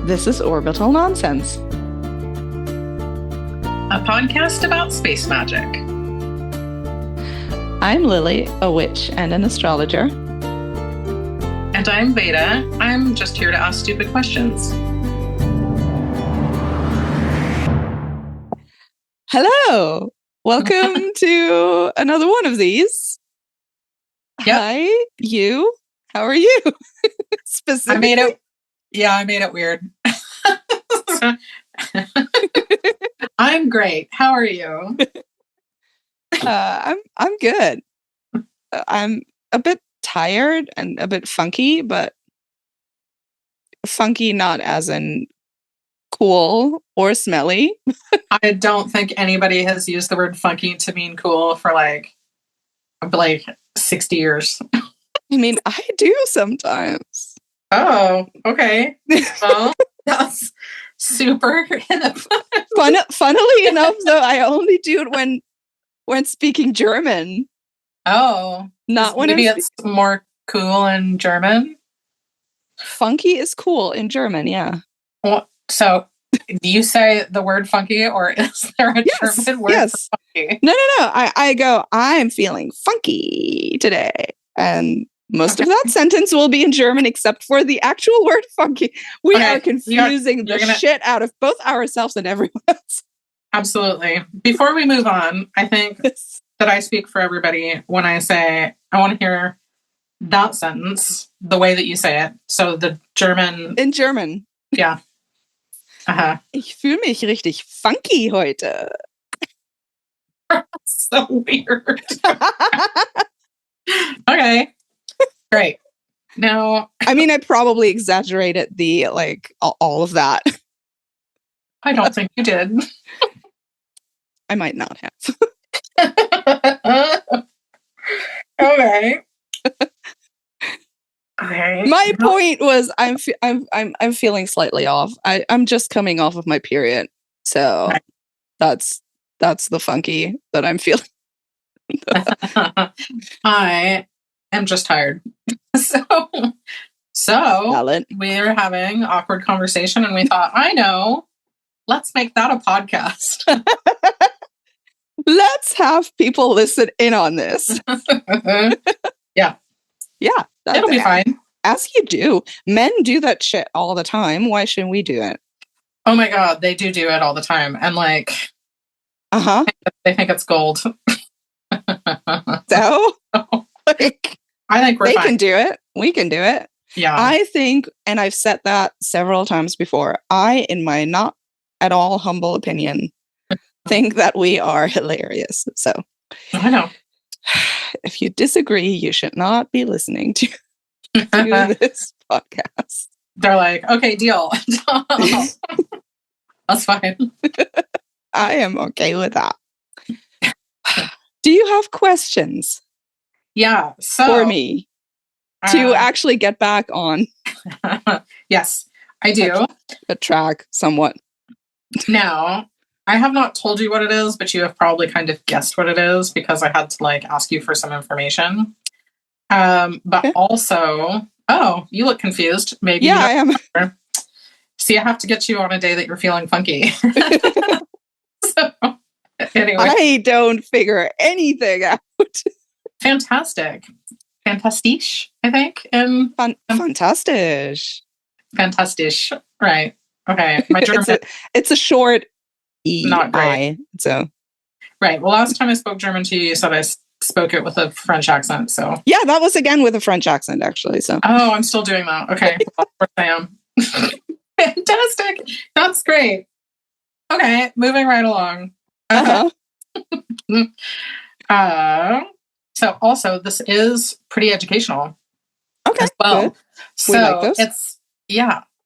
This is Orbital Nonsense, a podcast about space magic. I'm Lily, a witch and an astrologer. And I'm Veda. I'm just here to ask stupid questions. Hello! Welcome to another one of these. Yep. Hi, you. How are you? Specifically? I made it weird. I'm great. How are you? I'm good. I'm a bit tired and a bit funky, but funky not as in cool or smelly. I don't think anybody has used the word funky to mean cool for like 60 years. I mean, I do sometimes. Oh, okay. Well, that's super. Funnily enough, though, I only do it when speaking German. Oh, not when maybe it's more cool in German. Funky is cool in German, yeah. Well, so do you say the word funky, or is there a German word for funky? No. I go, I'm feeling funky today. And most of that sentence will be in German, except for the actual word funky. We are confusing the shit out of both ourselves and everyone else. Absolutely. Before we move on, I think that I speak for everybody when I say I want to hear that sentence the way that you say it. So the German. In German. Yeah. Uh-huh. Ich fühle mich richtig funky heute. So weird. Okay. Great. Now, I mean, I probably exaggerated all of that. I don't think you did. I might not have. Okay. Okay. My point was, I'm feeling slightly off. I'm just coming off of my period, so that's the funky that I'm feeling. I am just tired. So we're having awkward conversation, and we thought, I know, let's make that a podcast. Let's have people listen in on this. Yeah. It'll be fine. As you do. Men do that shit all the time. Why shouldn't we do it? Oh my God, they do it all the time. And they think it's gold. So? I think we're fine. They can do it. We can do it. Yeah. I think, and I've said that several times before, I, in my not at all humble opinion, think that we are hilarious. So I know. If you disagree, you should not be listening to this podcast. They're like, okay, deal. That's fine. I am okay with that. Do you have questions? Yeah. For me to actually get back on. Yes, I do. A track somewhat. Now, I have not told you what it is, but you have probably kind of guessed what it is because I had to ask you for some information. But also, you look confused. Maybe. Yeah, I am. See, I have to get you on a day that you're feeling funky. So, anyway. I don't figure anything out. Fantastic. Fantastisch, I think. Fantastisch. Fantastisch. Right. Okay. My German. It's a short E. Not great. So. Right. Well, last time I spoke German to you, you said I spoke it with a French accent. So. Yeah, that was again with a French accent, actually. So. Oh, I'm still doing that. Okay. Well, of course I am. Fantastic. That's great. Okay. Moving right along. So also, this is pretty educational. Okay. As well. Good. So we like this.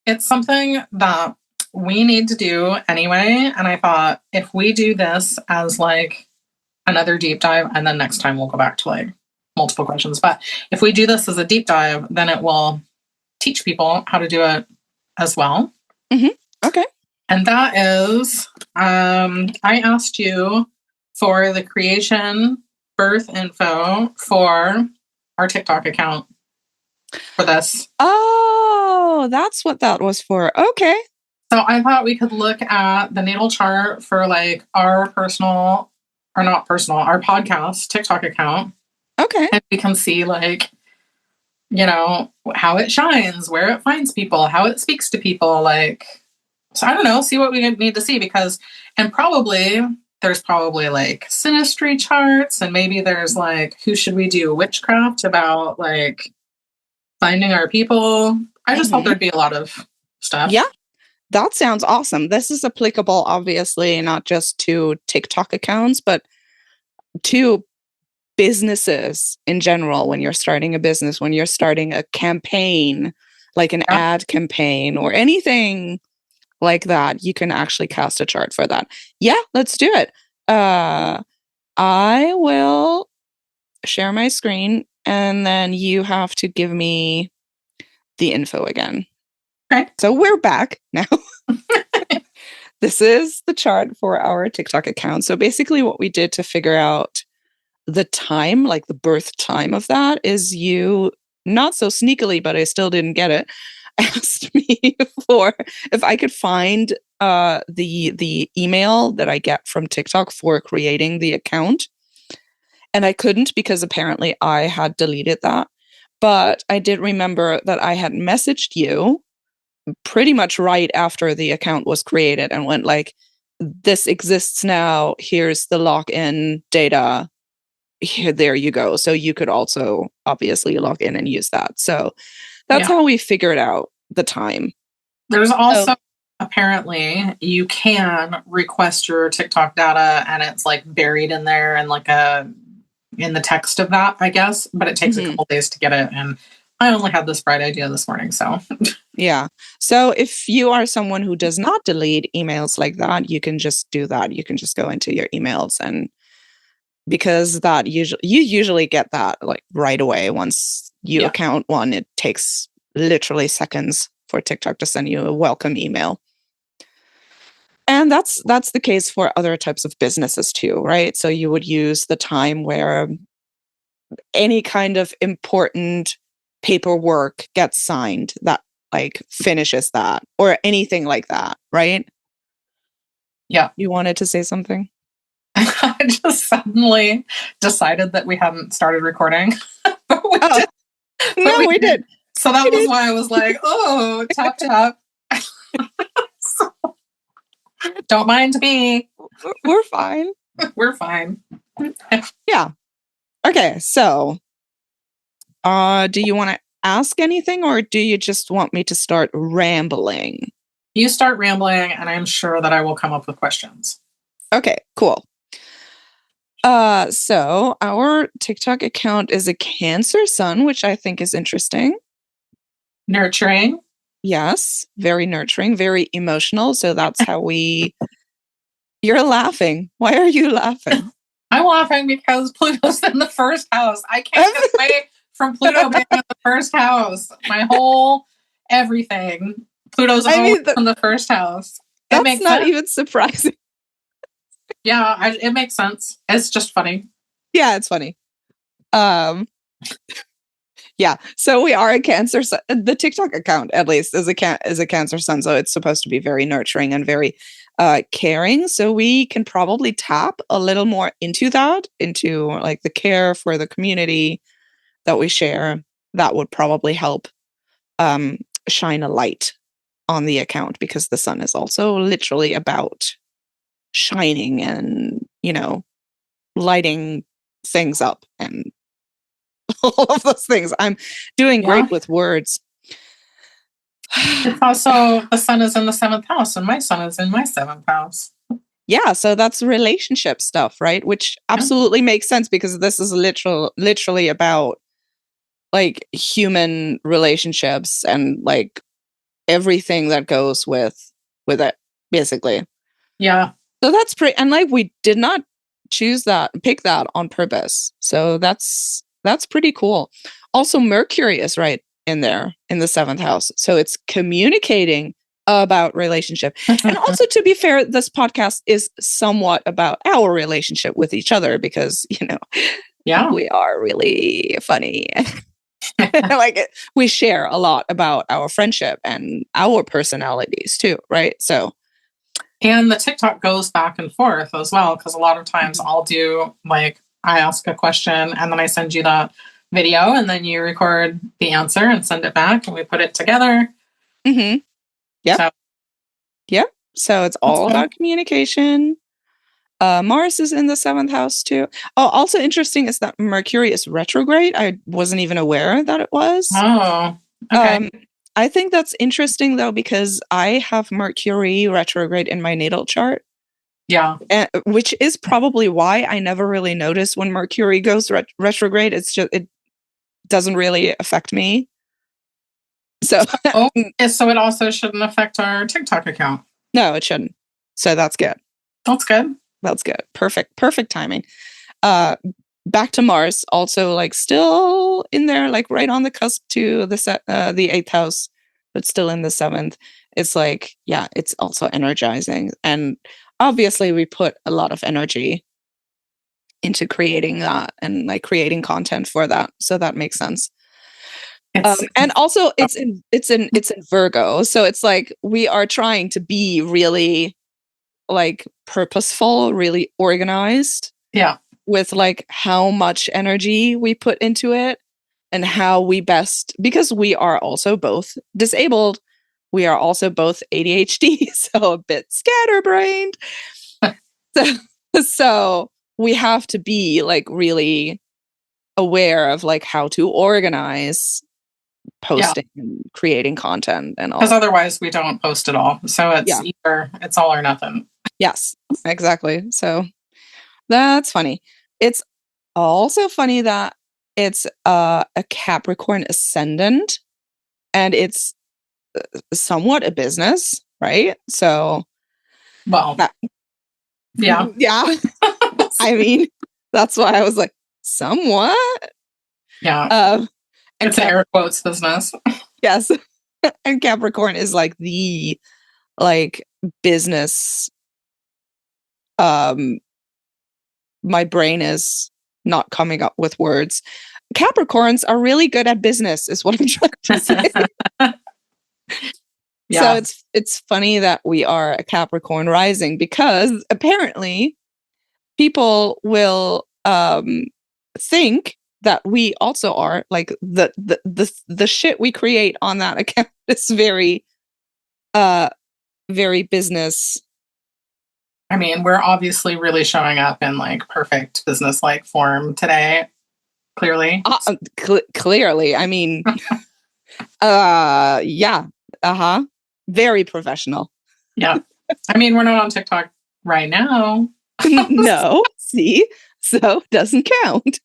it's something that we need to do anyway. And I thought if we do this as another deep dive, and then next time we'll go back to multiple questions. But if we do this as a deep dive, then it will teach people how to do it as well. Mm-hmm. Okay. And that is, I asked you for the creation birth info for our TikTok account for this. Oh, Oh, that's what that was for. Okay. So I thought we could look at the natal chart for like our personal, or not personal, our podcast TikTok account. Okay. And we can see like, you know, how it shines, where it finds people, how it speaks to people. Like, so I don't know, see what we need to see because, and there's probably like synastry charts and maybe there's like, who should we do witchcraft about like finding our people. I just thought there'd be a lot of stuff. Yeah. That sounds awesome. This is applicable, obviously, not just to TikTok accounts, but to businesses in general. When you're starting a business, when you're starting a campaign, like an ad campaign or anything like that, you can actually cast a chart for that. Yeah, let's do it. I will share my screen and then you have to give me the info again. Okay. So we're back now. This is the chart for our TikTok account. So basically what we did to figure out the time, like the birth time of that, is you, not so sneakily, but I still didn't get it, asked me for if I could find the email that I get from TikTok for creating the account. And I couldn't because apparently I had deleted that. But I did remember that I had messaged you pretty much right after the account was created and went like, this exists now. Here's the login data. Here, there you go. So you could also obviously log in and use that. So that's how we figured out the time. There's also apparently you can request your TikTok data and it's like buried in there and like in the text of that, I guess, but it takes a couple days to get it. And I only had this bright idea this morning. So yeah. So if you are someone who does not delete emails like that, you can just do that. You can just go into your emails, and because that you usually get that like right away once you account one, it takes literally seconds for TikTok to send you a welcome email. And that's the case for other types of businesses too, right? So you would use the time where any kind of important paperwork gets signed that like finishes that, or anything like that, right? Yeah. You wanted to say something? I just suddenly decided that we hadn't started recording. But we did. So that was why I was like, oh, tap. So, don't mind me. We're fine. We're fine. Yeah. Okay, so do you want to ask anything or do you just want me to start rambling? You start rambling and I'm sure that I will come up with questions. Okay, cool. So our TikTok account is a Cancer sun, which I think is interesting. Nurturing. Yes, very nurturing, very emotional. So that's how we... You're laughing. Why are you laughing? I'm laughing because Pluto's in the first house. I can't get away from Pluto being in the first house. My whole everything. Pluto's always in the first house. It makes not even surprising. Yeah, it makes sense. It's just funny. Yeah, it's funny. Yeah, so we are a Cancer sun. The TikTok account, at least, is a Cancer sun, so it's supposed to be very nurturing and very caring. So we can probably tap a little more into that, into like the care for the community that we share. That would probably help shine a light on the account, because the sun is also literally about shining and, you know, lighting things up and all of those things. I'm doing great with words. It's also, the sun is in the 7th house and my sun is in my 7th house. Yeah, so that's relationship stuff, right? Which absolutely makes sense, because this is literally about like human relationships and like everything that goes with it, basically. Yeah. So that's pretty, and like we did not pick that on purpose. So that's pretty cool. Also, Mercury is right in there in the 7th house. So it's communicating about relationship. And also, to be fair, this podcast is somewhat about our relationship with each other, because, you know, we are really funny. Like we share a lot about our friendship and our personalities too, right? So, and the TikTok goes back and forth as well, because a lot of times I'll do like, I ask a question and then I send you that video and then you record the answer and send it back and we put it together. Mm-hmm. Yep. Yep. So it's all about communication. Mars is in the 7th house too. Oh, also interesting is that Mercury is retrograde. I wasn't even aware that it was. Oh, okay. I think that's interesting though, because I have Mercury retrograde in my natal chart. Yeah. Which is probably why I never really notice when Mercury goes retrograde. It's just, it doesn't really affect me. So, so it also shouldn't affect our TikTok account. No, it shouldn't. So that's good. That's good. That's good. Perfect timing. Back to Mars, also like still in there, like right on the cusp to the 8th house, but still in the 7th. It's like, yeah, it's also energizing. And obviously we put a lot of energy into creating that and like creating content for that. So that makes sense. And also it's in Virgo. So it's like we are trying to be really like purposeful, really organized. Yeah. With like how much energy we put into it and how we best, because we are also both disabled. We are also both ADHD, so a bit scatterbrained. So we have to be like really aware of like how to organize posting and creating content and all. Because otherwise we don't post at all. So it's either it's all or nothing. Yes, exactly. So that's funny. It's also funny that it's a Capricorn ascendant and it's somewhat a business, right? So, well, yeah. I mean, that's why I was like, somewhat. Yeah. And it's an air quotes business. Yes. And Capricorn is like the like business. My brain is not coming up with words. Capricorns are really good at business, is what I'm trying to say. So it's funny that we are a Capricorn rising, because apparently people will think that we also are, like the shit we create on that account is very very business. I mean, we're obviously really showing up in like perfect business-like form today. Clearly. Clearly. I mean, yeah. Uh-huh. Very professional. Yeah. I mean, we're not on TikTok right now. No. See? So doesn't count.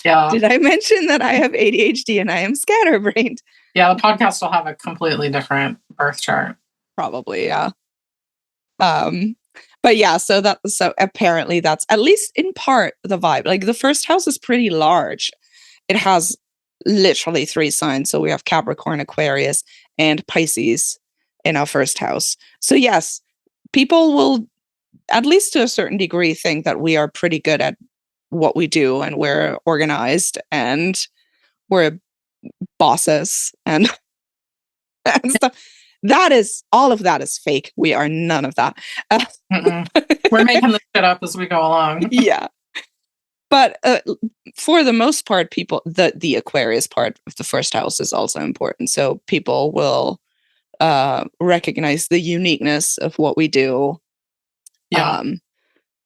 Yeah. Did I mention that I have ADHD and I am scatterbrained? Yeah, the podcast will have a completely different birth chart. Probably, yeah. But yeah, so apparently that's at least in part the vibe. Like the first house is pretty large. It has literally 3 signs. So we have Capricorn, Aquarius, and Pisces in our first house. So yes, people will, at least to a certain degree, think that we are pretty good at what we do and we're organized and we're bosses and, and stuff. That is, all of that is fake. We are none of that. We're making this shit up as we go along. Yeah. But for the most part, people, the Aquarius part of the first house is also important. So people will recognize the uniqueness of what we do. Yeah.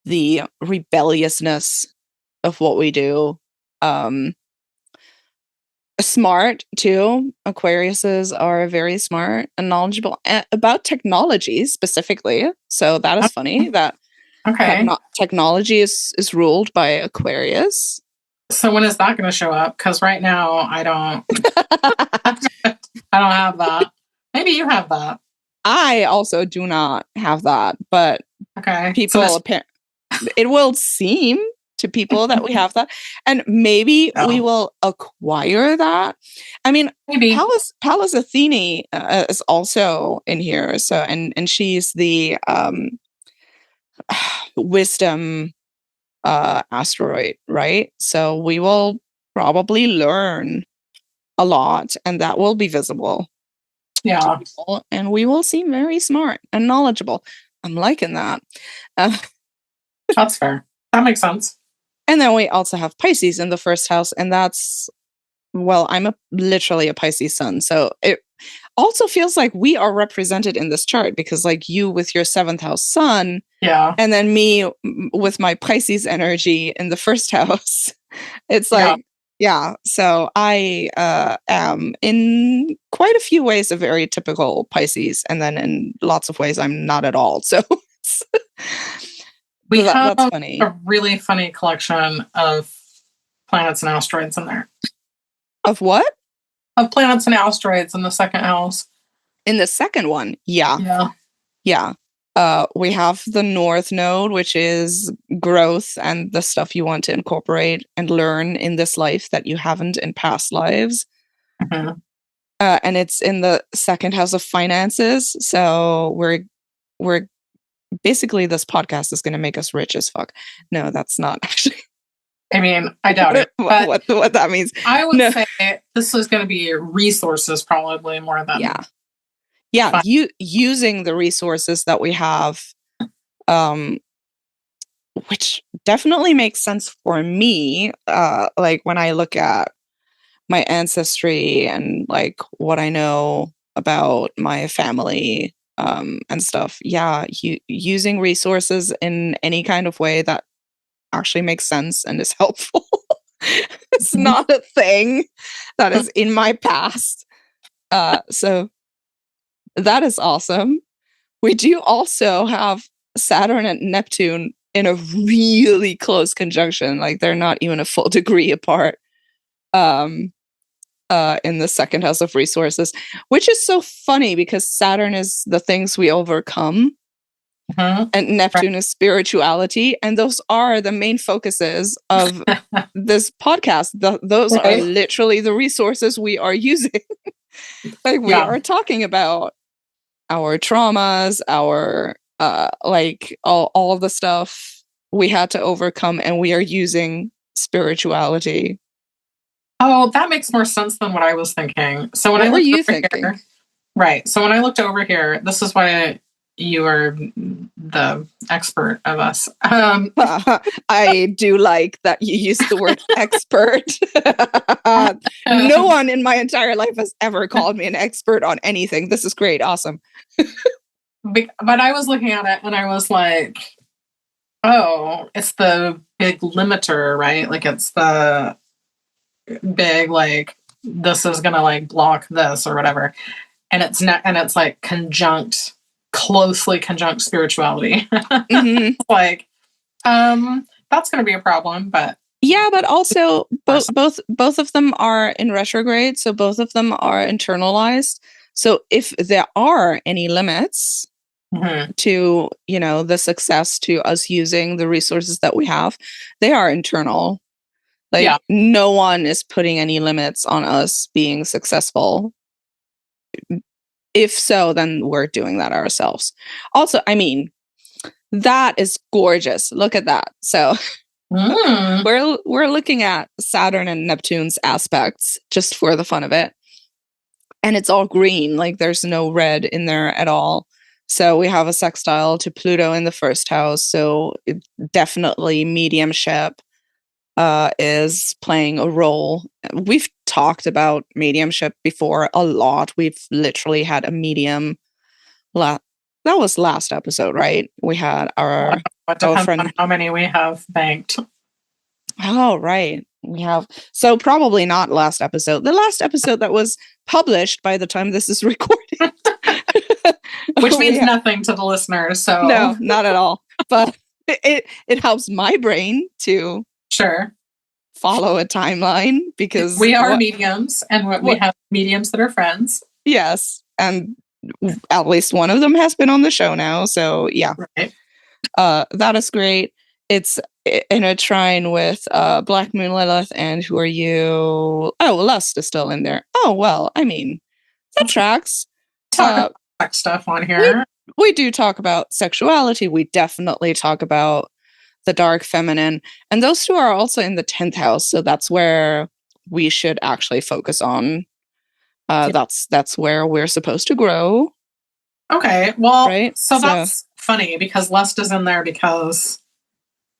The rebelliousness of what we do. Smart too. Aquariuses are very smart and knowledgeable about technology specifically. So that is funny that technology is ruled by Aquarius. So when is that going to show up? Because right now I don't. I don't have that. Maybe you have that. I also do not have that, but people it will seem to people that we have that, and maybe we will acquire that. I mean, maybe Pallas Athene is also in here, so and she's the wisdom asteroid, right? So we will probably learn a lot, and that will be visible. Yeah. People, and we will seem very smart and knowledgeable. I'm liking that. That's fair. That makes sense. And then we also have Pisces in the first house, and that's, well, I'm literally a Pisces sun, so it also feels like we are represented in this chart, because like you with your 7th house sun, yeah, and then me with my Pisces energy in the first house. It's like, yeah. So I am in quite a few ways a very typical Pisces, and then in lots of ways I'm not at all. So we have that's funny. A really funny collection of planets and asteroids in there. Of what? Of planets and asteroids in the second house. In the second one, yeah. We have the North Node, which is growth and the stuff you want to incorporate and learn in this life that you haven't in past lives. Mm-hmm. And it's in the second house of finances. So we're basically, this podcast is going to make us rich as fuck. No, that's not actually. I mean, I doubt it. What that means. I would say this is going to be resources probably more than. Yeah. Using the resources that we have, which definitely makes sense for me. Like when I look at my ancestry and like what I know about my family, and stuff. Yeah, using resources in any kind of way that actually makes sense and is helpful. It's not a thing that is in my past. So that is awesome. We do also have Saturn and Neptune in a really close conjunction. Like they're not even a full degree apart. In the second house of resources, which is so funny because Saturn is the things we overcome, and Neptune is spirituality, and those are the main focuses of this podcast. Those are literally the resources we are using. Like we are talking about our traumas, our like all the stuff we had to overcome, and we are using spirituality. Oh, that makes more sense than what I was thinking. So when what were you thinking? Here, right. So when I looked over here, this is why you are the expert of us. I do like that you used the word expert. No one in my entire life has ever called me an expert on anything. This is great. Awesome. But I was looking at it and I was like, oh, it's the big limiter, right? Like it's the big, like, this is gonna like block this or whatever. And it's not, and it's like closely conjunct spirituality. Like, that's gonna be a problem, but yeah, but also both of them are in retrograde, so both of them are internalized. So if there are any limits to, you know, the success to us using the resources that we have, they are internal. Like no one is putting any limits on us being successful. If so, then we're doing that ourselves. Also, I mean, that is gorgeous. Look at that. So we're looking at Saturn and Neptune's aspects just for the fun of it. And it's all green, like there's no red in there at all. So we have a sextile to Pluto in the first house. So definitely mediumship is playing a role. We've talked about mediumship before a lot. We've literally had a medium. That was last episode, right? We had our depends on how many we have banked. Oh, right. We have. So probably not last episode. The last episode that was published by the time this is recorded. Which means nothing to the listeners. So no, not at all. But it helps my brain to follow a timeline because we are mediums and we have mediums that are friends. Yes. And at least one of them has been on the show now. So yeah. Right. That is great. It's in a trine with Black Moon Lilith, and who are you? Oh, Lust is still in there. Oh, well, I mean, that tracks. Talk about stuff on here. We do talk about sexuality. We definitely talk about the dark feminine. And those two are also in the 10th house. So that's where we should actually focus on That's where we're supposed to grow. Okay, well, right? So that's funny because Lust is in there because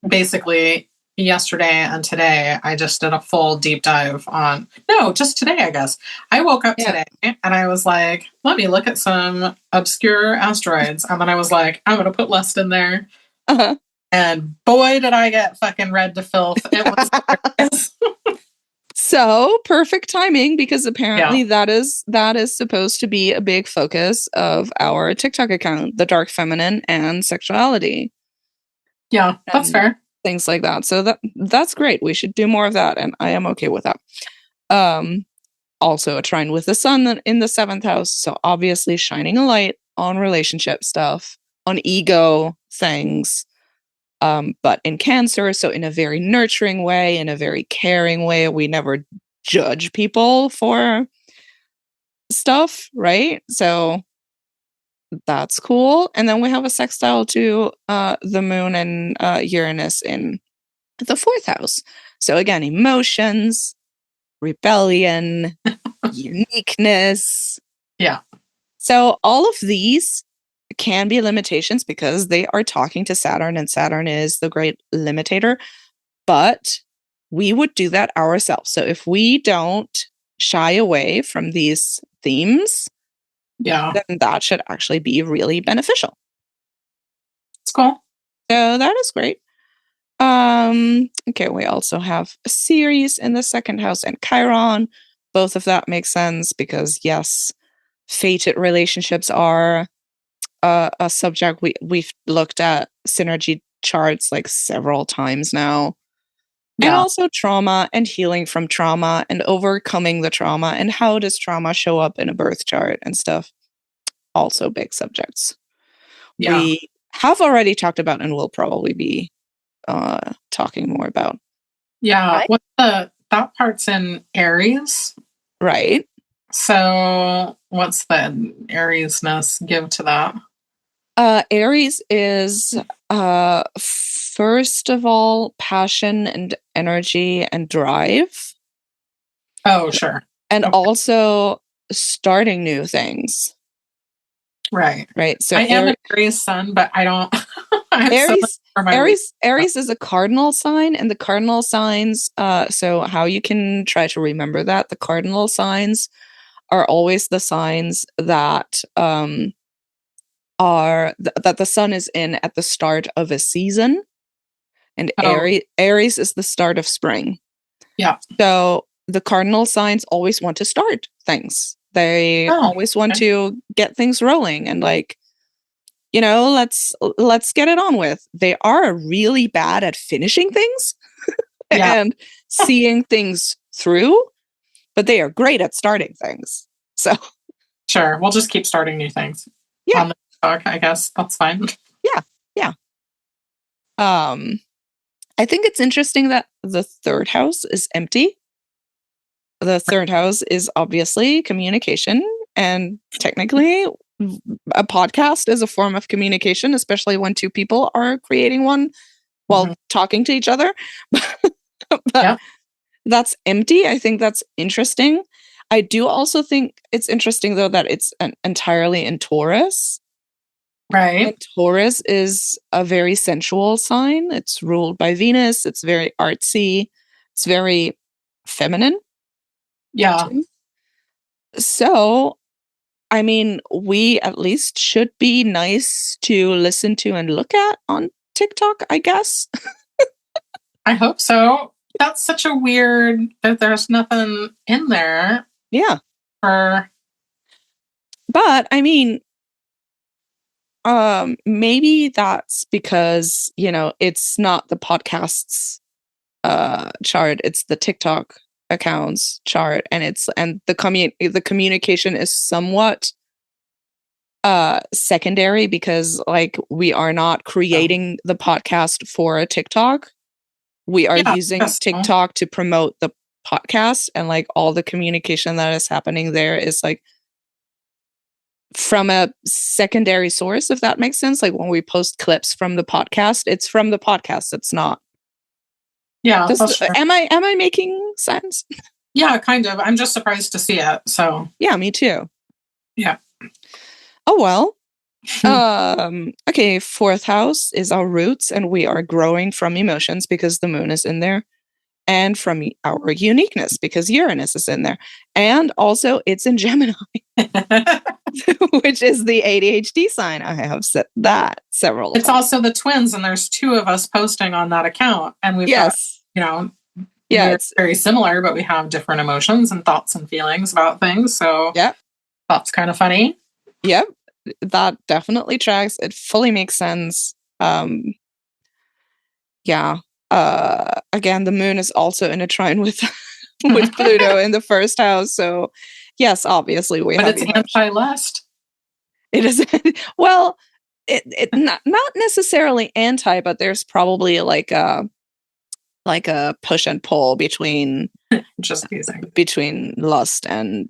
basically yesterday and today I just did a full deep dive on, no, just today, I guess. I woke up today and I was like, let me look at some obscure asteroids. And then I was like, I'm going to put Lust in there. Uh-huh. And boy, did I get fucking read to filth. It was So perfect timing, because apparently that is supposed to be a big focus of our TikTok account, the dark feminine and sexuality. Yeah, that's fair. Things like that. So that's great. We should do more of that, and I am okay with that. Also a trine with the sun in the 7th house, so obviously shining a light on relationship stuff, on ego things. But in Cancer, so in a very nurturing way, in a very caring way, we never judge people for stuff, right? So that's cool. And then we have a sextile to the moon and Uranus in the 4th house. So again, emotions, rebellion, uniqueness. Yeah. So all of these can be limitations because they are talking to Saturn, and Saturn is the great limitator. But we would do that ourselves. So if we don't shy away from these themes, then that should actually be really beneficial. It's cool. So that is great. Okay, we also have a Ceres in the 2nd house and Chiron. Both of that makes sense because, yes, fated relationships are a subject we've looked at synergy charts like several times now. Yeah. And also trauma and healing from trauma and overcoming the trauma, and how does trauma show up in a birth chart and stuff. Also big subjects. Yeah. We have already talked about and will probably be talking more about. Yeah. Right? That part's in Aries. Right. So what's the Aries-ness give to that? Aries is first of all passion and energy and drive. Oh, sure. And also starting new things. Right. So I am an Aries sun, but I don't. Aries is a cardinal sign, and the cardinal signs. So how you can try to remember that the cardinal signs are always the signs that that the sun is in at the start of a season, and Aries is the start of spring. Yeah. So the cardinal signs always want to start things. They always want to get things rolling and, like, you know, let's get it on with. They are really bad at finishing things and seeing things through, but they are great at starting things. So sure, we'll just keep starting new things. Yeah. On the talk, I guess that's fine. Yeah. I think it's interesting that the 3rd house is empty. The 3rd house is obviously communication, and technically a podcast is a form of communication, especially when 2 people are creating one while talking to each other. But that's empty. I think that's interesting. I do also think it's interesting, though, that it's entirely in Taurus. Right. And Taurus is a very sensual sign. It's ruled by Venus. It's very artsy. It's very feminine. Yeah. So, I mean, we at least should be nice to listen to and look at on TikTok, I guess. I hope so. That's such a weird that there's nothing in there. Yeah. But I mean, maybe that's because, you know, it's not the podcast's chart, it's the TikTok accounts chart, and the communication is somewhat secondary because, like, we are not creating the podcast for a TikTok. We are using TikTok to promote the podcast, and, like, all the communication that is happening there is, like, from a secondary source, if that makes sense. Like, when we post clips from the podcast, it's from the podcast. It's not. Yeah. Am I making sense? Yeah, kind of. I'm just surprised to see it. So yeah, me too. Yeah. Oh well. Okay, fourth house is our roots, and we are growing from emotions because the moon is in there, and from our uniqueness because Uranus is in there, and also it's in Gemini, which is the ADHD sign. I have said that several It's times. also the twins, and there's 2 of us posting on that account, and we've got, we're very similar, but we have different emotions and thoughts and feelings about things. So yeah, that's kind of funny. Yep, that definitely tracks. It fully makes sense. Yeah. Again, the moon is also in a trine with with Pluto in the first house. So yes, obviously we have. But it's anti-lust. It is well, it not necessarily anti, but there's probably like a push and pull between just teasing. Between lust and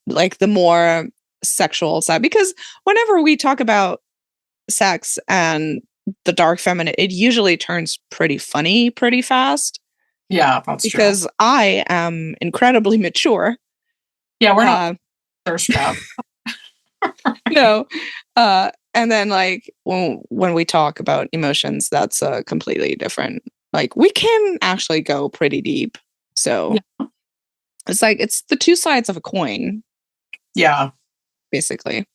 like the more sexual side, because whenever we talk about sex and the dark feminine, it usually turns pretty funny pretty fast. Yeah, that's because true. I am incredibly mature. Yeah, we're not thirst trap. No. And then like when we talk about emotions, that's a completely different, like we can actually go pretty deep. So yeah. It's like it's the 2 sides of a coin. Yeah. Basically.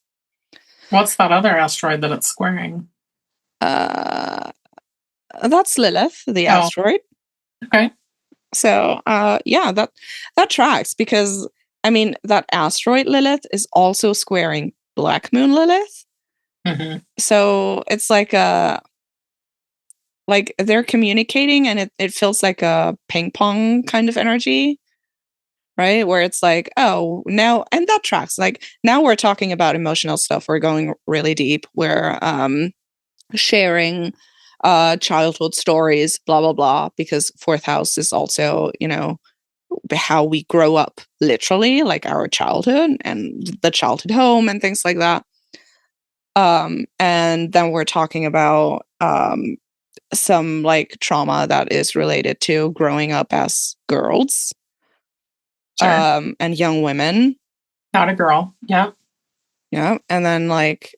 What's that other asteroid that it's squaring? That's Lilith, the asteroid. Okay. So yeah, that tracks, because I mean that asteroid Lilith is also squaring Black Moon Lilith. Mm-hmm. So it's like they're communicating, and it feels like a ping pong kind of energy, right? Where it's like, oh, now, and that tracks. Like now we're talking about emotional stuff. We're going really deep. We're sharing childhood stories, blah, blah, blah, because fourth house is also, how we grow up, literally, like our childhood and the childhood home and things like that. And then we're talking about some like trauma that is related to growing up as girls. Sure. And young women. Not a girl. Yeah. Yeah. And then like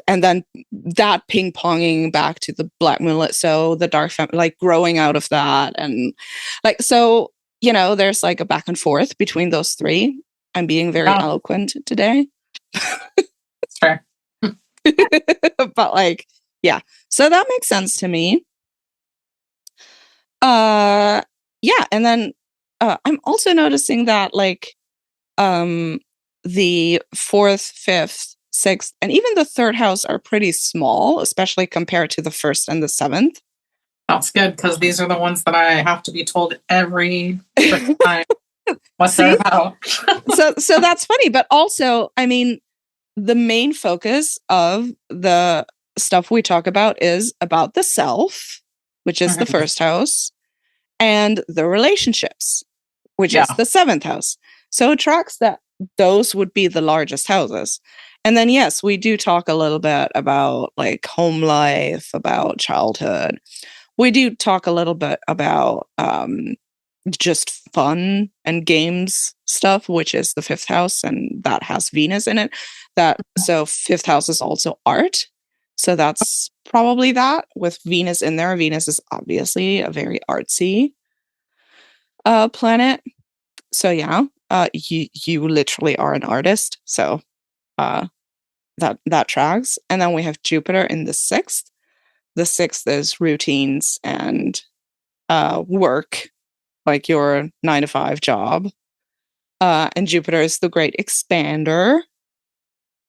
and then that ping-ponging back to the Black Moonlit, so the dark like growing out of that, and like, so there's like a back and forth between those 3. I'm being very eloquent today. That's fair. But like, yeah, so that makes sense to me. Yeah, and then I'm also noticing that like the 4th, 5th, 6th, and even the 3rd house are pretty small, especially compared to the 1st and the 7th. That's good, because these are the ones that I have to be told every time what they're about. so that's funny, but also, I mean, the main focus of the stuff we talk about is about the self, which is the 1st house, and the relationships, which is the 7th house. So it tracks that those would be the largest houses. And then, yes, we do talk a little bit about like home life, about childhood. We do talk a little bit about just fun and games stuff, which is the 5th house, and that has Venus in it. So 5th house is also art. So that's probably that with Venus in there. Venus is obviously a very artsy planet. So yeah, you literally are an artist. So that tracks. And then we have Jupiter in the 6th. The 6th is routines and work, like your 9-to-5 job. And Jupiter is the great expander.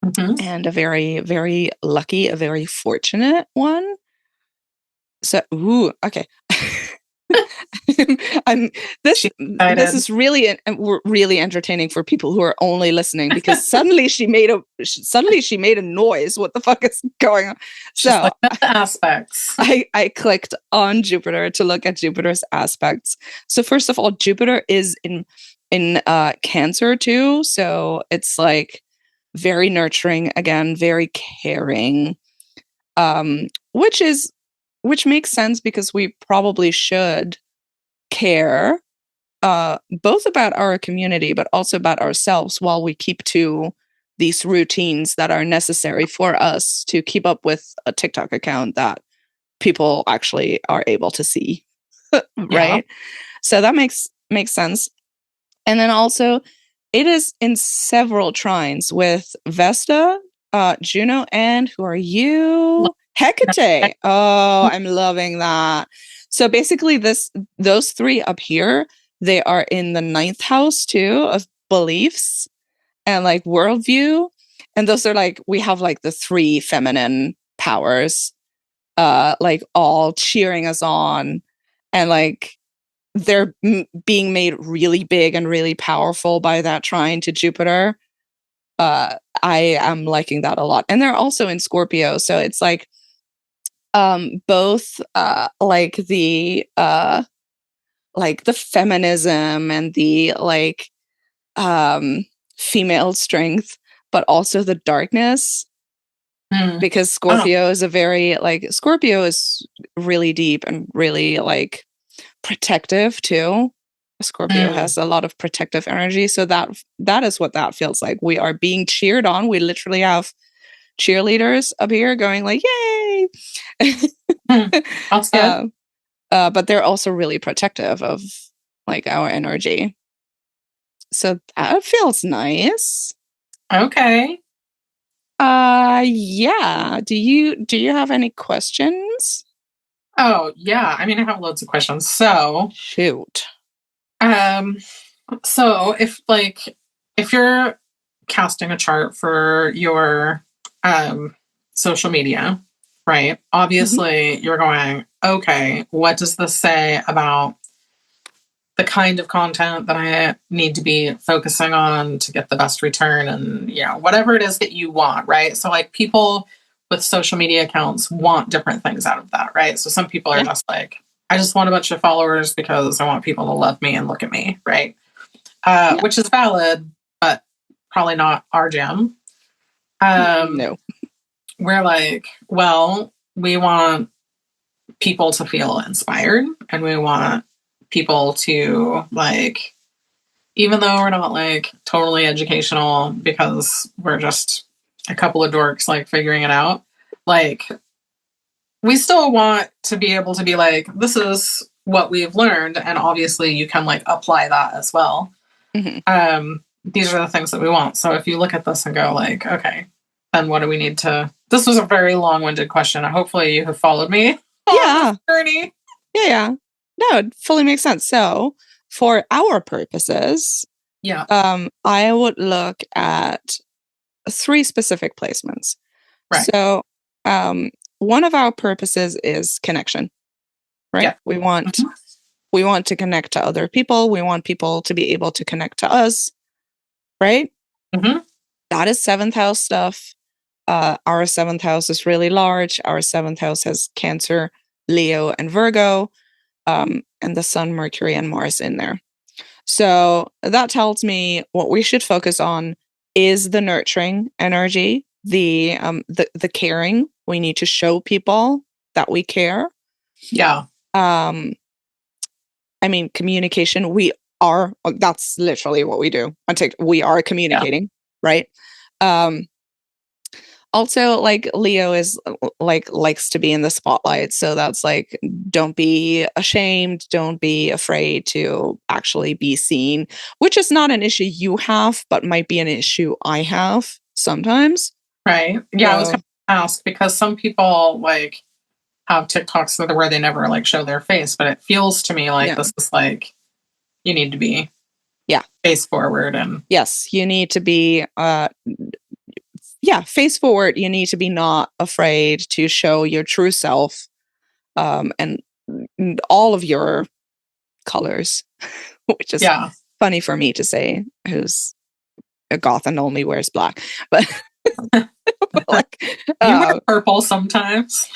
Mm-hmm. And a very, very lucky, a very fortunate one. So, okay. This is really really entertaining for people who are only listening, because suddenly she made a noise. What the fuck is going on? So like the aspects. I clicked on Jupiter to look at Jupiter's aspects. So first of all, Jupiter is in Cancer too, so it's like very nurturing, again, very caring, which makes sense because we probably should care both about our community, but also about ourselves, while we keep to these routines that are necessary for us to keep up with a TikTok account that people actually are able to see. Right? Yeah. So that makes sense. And then also, it is in several trines with Vesta, Juno, and who are you? Hecate. Oh, I'm loving that. So basically, those three up here, they are in the 9th house too, of beliefs and like worldview. And those are like, we have like the 3 feminine powers, like all cheering us on, and like they're being made really big and really powerful by that trine to Jupiter. I am liking that a lot. And they're also in Scorpio. So it's like both like the feminism and the like female strength, but also the darkness. Because Scorpio is a very like, Scorpio is really deep and really like protective too. Scorpio has a lot of protective energy, so that is what that feels like. We are being cheered on. We literally have cheerleaders up here going like, yay. That's good. But they're also really protective of like our energy, so that feels nice. Okay. Yeah, do you have any questions? Oh yeah, I mean, I have loads of questions, so shoot. So if you're casting a chart for your social media, right? Obviously, you're going, okay, what does this say about the kind of content that I need to be focusing on to get the best return, and whatever it is that you want, right? So like, people with social media accounts want different things out of that, right? So some people are just like, I just want a bunch of followers because I want people to love me and look at me, right? Which is valid, but probably not our jam. No. We're like, well, we want people to feel inspired, and we want people to like, even though we're not like totally educational because we're just a couple of dorks like figuring it out, like we still want to be able to be like, this is what we've learned, and obviously you can like apply that as well. These are the things that we want. So if you look at this and go like, okay, then what do we need to... This was a very long-winded question. Hopefully you have followed me on this journey. Yeah. No, it fully makes sense. So for our purposes, I would look at 3 specific placements. Right. So one of our purposes is connection, right? Yeah. We want to connect to other people. We want people to be able to connect to us, right? That is 7th house stuff. Our 7th house is really large. Our 7th house has Cancer, Leo, and Virgo, and the Sun, Mercury, and Mars in there. So that tells me what we should focus on is the nurturing energy, the caring. We need to show people that we care. Yeah. I mean, communication. That's literally what we do. We are communicating, right? Also, like, Leo is like likes to be in the spotlight, so that's like, don't be ashamed, don't be afraid to actually be seen, which is not an issue you have, but might be an issue I have sometimes. Right. Yeah, so, I was going to ask, because some people like have TikToks where they never like show their face, but it feels to me like this is like, you need to be face forward, and yes, you need to be face forward. You need to be not afraid to show your true self, and all of your colors, which is funny for me to say, who's a goth and only wears black, but like, you wear purple sometimes.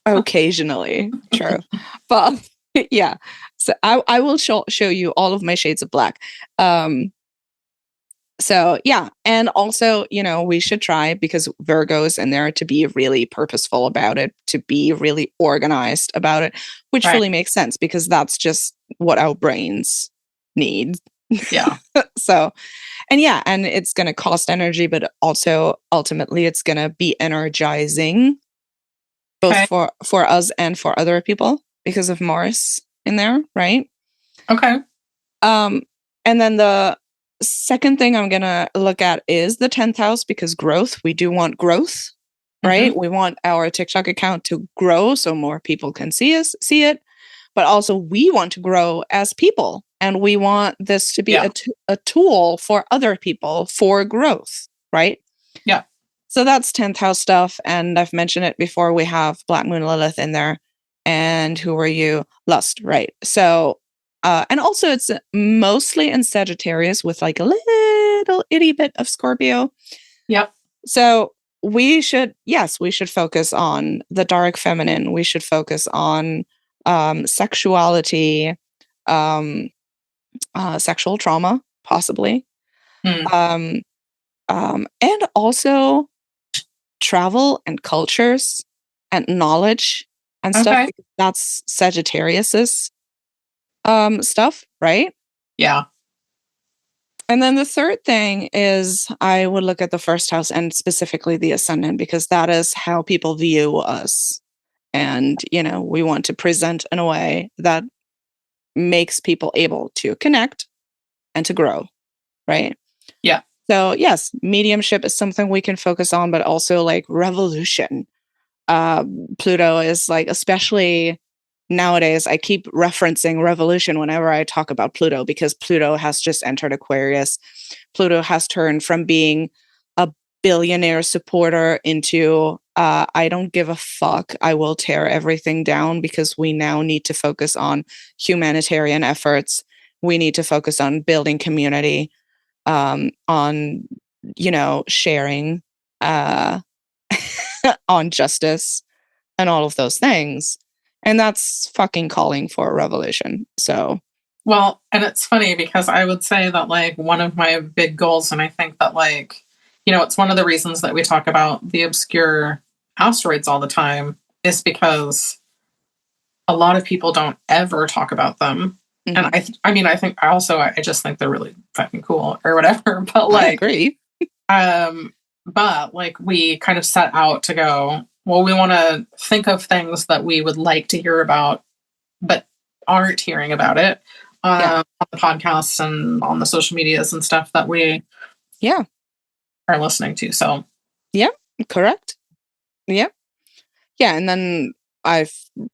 Occasionally, true. But yeah, so I will show you all of my shades of black. So yeah, and also, we should try, because Virgo's in there, to be really purposeful about it, to be really organized about it, which fully makes sense because that's just what our brains need. Yeah. So, and it's going to cost energy, but also ultimately it's going to be energizing both for us and for other people because of Mars in there, right? Okay. And then the second thing I'm going to look at is the 10th house, because growth, we do want growth, right? Mm-hmm. We want our TikTok account to grow so more people can see it, but also we want to grow as people, and we want this to be a tool for other people for growth, right? Yeah. So that's 10th house stuff, and I've mentioned it before. We have Black Moon Lilith in there, and who are you? Lust, right? So and also it's mostly in Sagittarius with like a little itty bit of Scorpio. Yep. So we should focus on the dark feminine. We should focus on sexuality, sexual trauma, possibly. And also travel and cultures and knowledge and stuff. That's Sagittarius's stuff, right? Yeah. And then the third thing is I would look at the first house and specifically the ascendant, because that is how people view us. And, we want to present in a way that makes people able to connect and to grow, right? Yeah. So yes, mediumship is something we can focus on, but also like revolution. Pluto is like, especially nowadays, I keep referencing revolution whenever I talk about Pluto, because Pluto has just entered Aquarius. Pluto has turned from being a billionaire supporter into I don't give a fuck, I will tear everything down, because we now need to focus on humanitarian efforts. We need to focus on building community, on sharing, on justice, and all of those things. And that's fucking calling for a revolution. So, well, and it's funny because I would say that like one of my big goals, and I think that like, it's one of the reasons that we talk about the obscure asteroids all the time, is because a lot of people don't ever talk about them. Mm-hmm. And I just think they're really fucking cool or whatever. But like, I agree. But like we kind of set out to go, well, we want to think of things that we would like to hear about, but aren't hearing about it on the podcasts and on the social medias and stuff that we are listening to. So yeah, correct. Yeah. Yeah. And then I've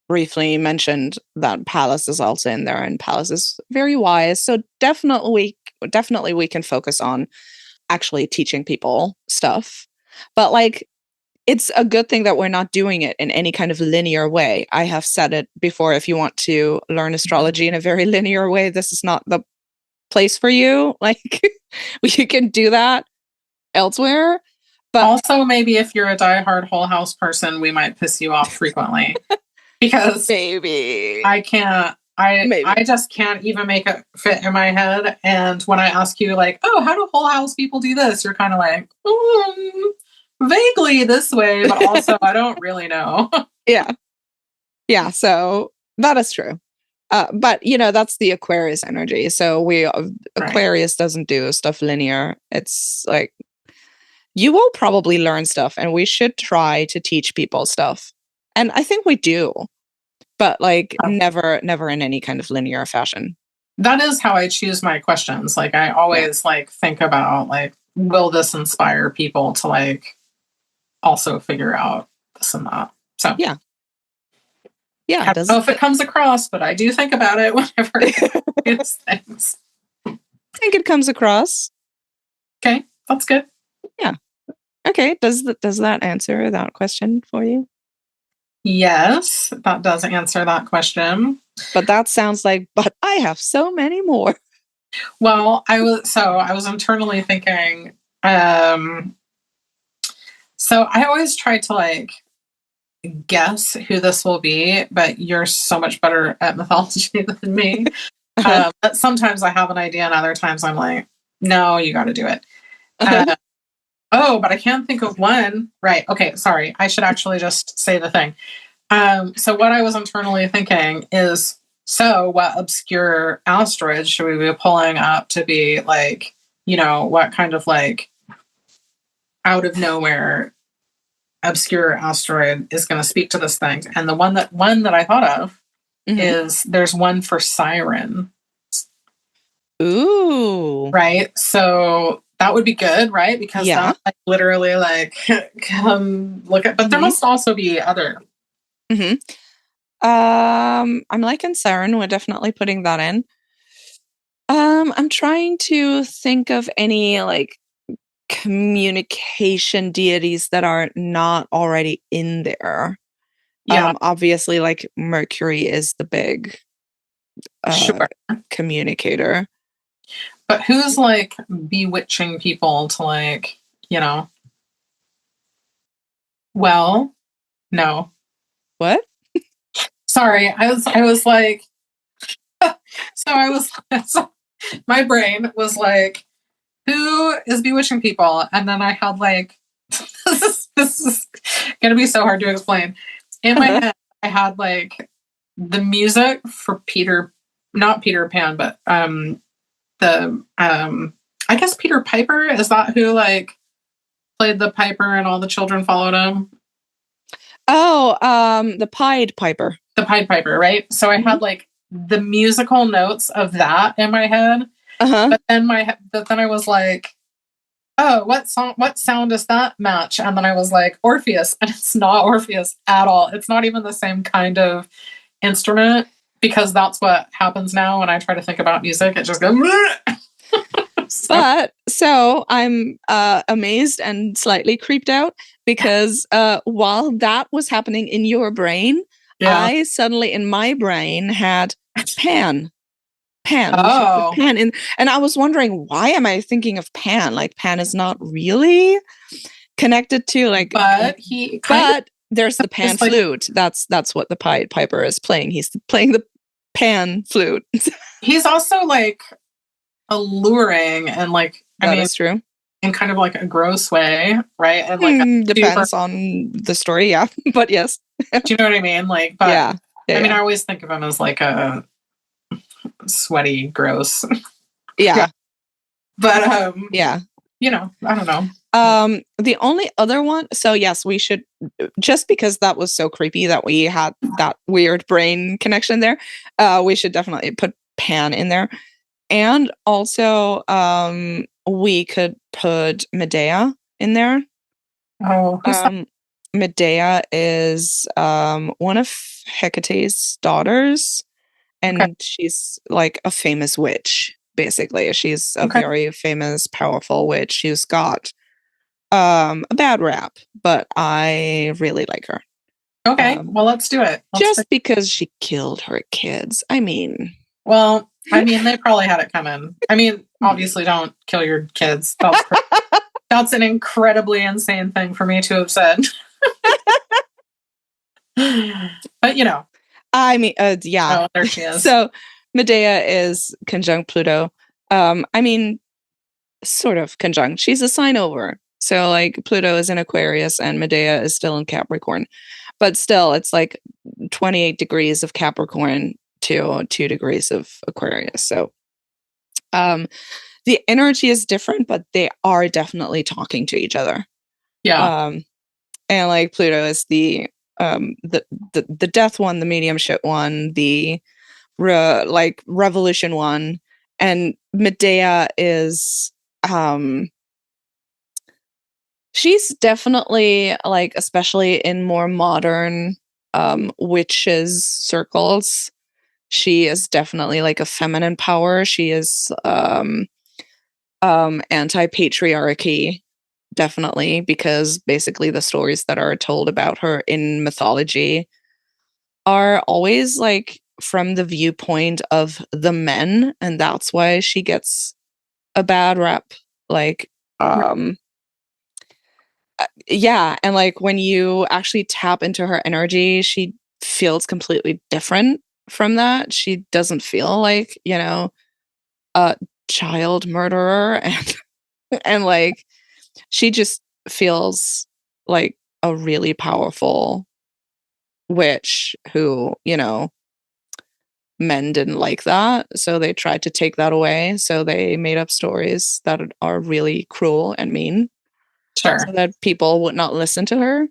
briefly mentioned that Pallas is also in there, and Pallas is very wise. So definitely we can focus on actually teaching people stuff. But like, it's a good thing that we're not doing it in any kind of linear way. I have said it before. If you want to learn astrology in a very linear way, this is not the place for you. Like, you can do that elsewhere. But also, maybe if you're a diehard Whole House person, we might piss you off frequently. Because maybe I can't. I just can't even make it fit in my head. And when I ask you, like, oh, how do Whole House people do this? You're kind of like, vaguely this way, but also I don't really know. Yeah. So that is true. But that's the Aquarius energy. So Aquarius doesn't do stuff linear. It's like, you will probably learn stuff, and we should try to teach people stuff. And I think we do, but like never in any kind of linear fashion. That is how I choose my questions. Like I always like think about like, will this inspire people to like also figure out this and that? So yeah. I don't know if it comes across, but I do think about it whenever it's things. I think it comes across. Okay, that's good. Yeah. Okay. Does that answer that question for you? Yes, that does answer that question. But that sounds like, but I have so many more. Well, I was internally thinking, so I always try to like guess who this will be, but you're so much better at mythology than me. But sometimes I have an idea and other times I'm like, No, you got to do it. Oh, but I can't think of one. Right. Okay. Sorry. I should actually just say the thing. So what I was internally thinking is, so what obscure asteroids should we be pulling up to be like, what kind of like out of nowhere obscure asteroid is going to speak to this thing? And the one that I thought of is there's one for Siren. Ooh. Right. So that would be good, right? Because that's like literally like come look at, but there must also be other. I'm liking Siren. We're definitely putting that in. I'm trying to think of any like communication deities that are not already in there. Yeah. Obviously, like Mercury is the big communicator. But who's like bewitching people to like, well, no. What? Sorry, I was like, so my brain was like, who is bewitching people? And then I had like, this is gonna be so hard to explain. In my head, I had like the music for not Peter Pan, but I guess Peter Piper, is that who like played the piper and all the children followed him? Oh, the Pied Piper. The Pied Piper, right? So I had like the musical notes of that in my head. But then I was like, oh, what sound does that match? And then I was like, Orpheus, and it's not Orpheus at all. It's not even the same kind of instrument, because that's what happens now when I try to think about music. It just goes. So I'm amazed and slightly creeped out because while that was happening in your brain, I suddenly in my brain had Pan. Oh. Pan in, and I was wondering, why am I thinking of Pan? Like Pan is not really connected to like, but there's the Pan flute. That's what the Pied Piper is playing. He's playing the Pan flute. He's also like alluring and like, that is true. In kind of like a gross way, right? And like depends on the story, yeah. But yes. Do you know what I mean? Like, but yeah. I mean, I always think of him as like a sweaty, gross. Yeah. But yeah. I don't know. The only other one, so yes, we should, just because that was so creepy that we had that weird brain connection there, we should definitely put Pan in there. And also, we could put Medea in there. Oh, Medea is one of Hecate's daughters, and she's like a famous witch, basically. She's a very famous, powerful witch. She's got a bad rap, but I really like her. Okay, well, let's do it. Because she killed her kids. I mean... Well, I mean, they probably had it coming. I mean, obviously, don't kill your kids. That's an incredibly insane thing for me to have said. But, I mean, yeah. Oh, there she is. So, Medea is conjunct Pluto. I mean, sort of conjunct. She's a sign over. So, like, Pluto is in Aquarius and Medea is still in Capricorn. But still, it's like 28 degrees of Capricorn to 2 degrees of Aquarius. So the energy is different, but they are definitely talking to each other. Yeah. And like Pluto is the death one, the mediumship one, the revolution one, and Medea is she's definitely like, especially in more modern witches circles, she is definitely like a feminine power. She is anti-patriarchy, definitely, because basically the stories that are told about her in mythology are always like from the viewpoint of the men, and that's why she gets a bad rep. Like yeah, and like when you actually tap into her energy, she feels completely different from that. She doesn't feel like, child murderer, and like she just feels like a really powerful witch who, you know, men didn't like that, so they tried to take that away. So they made up stories that are really cruel and mean, Sure, so that people would not listen to her.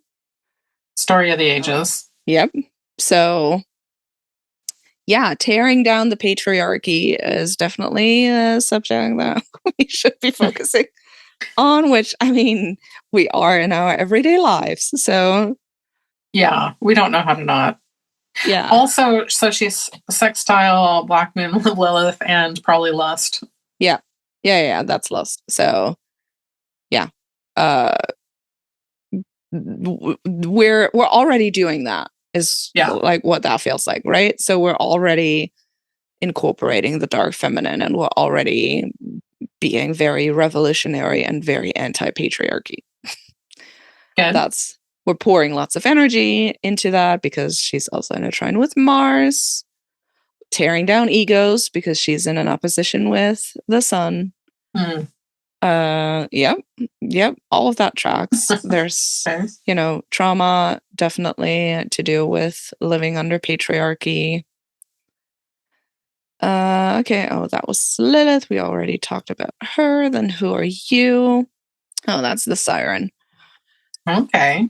Story of the ages. Yep. So yeah, tearing down the patriarchy is definitely a subject that we should be focusing on, which, I mean, we are in our everyday lives. So yeah, we don't know how to not. Yeah. Also, so she's sextile, Black Moon with Lilith, and probably Lust. Yeah. That's Lust. So yeah. We're already doing that, is like what that feels like, right? So we're already incorporating the dark feminine, and we're already being very revolutionary and very anti-patriarchy. We're pouring lots of energy into that because she's also in a trine with Mars, tearing down egos because she's in an opposition with the sun. Yep, all of that tracks. There's you know, trauma definitely to do with living under patriarchy. Okay, oh, that was Lilith. We already talked about her. Then who are you? Oh, that's the siren. Okay.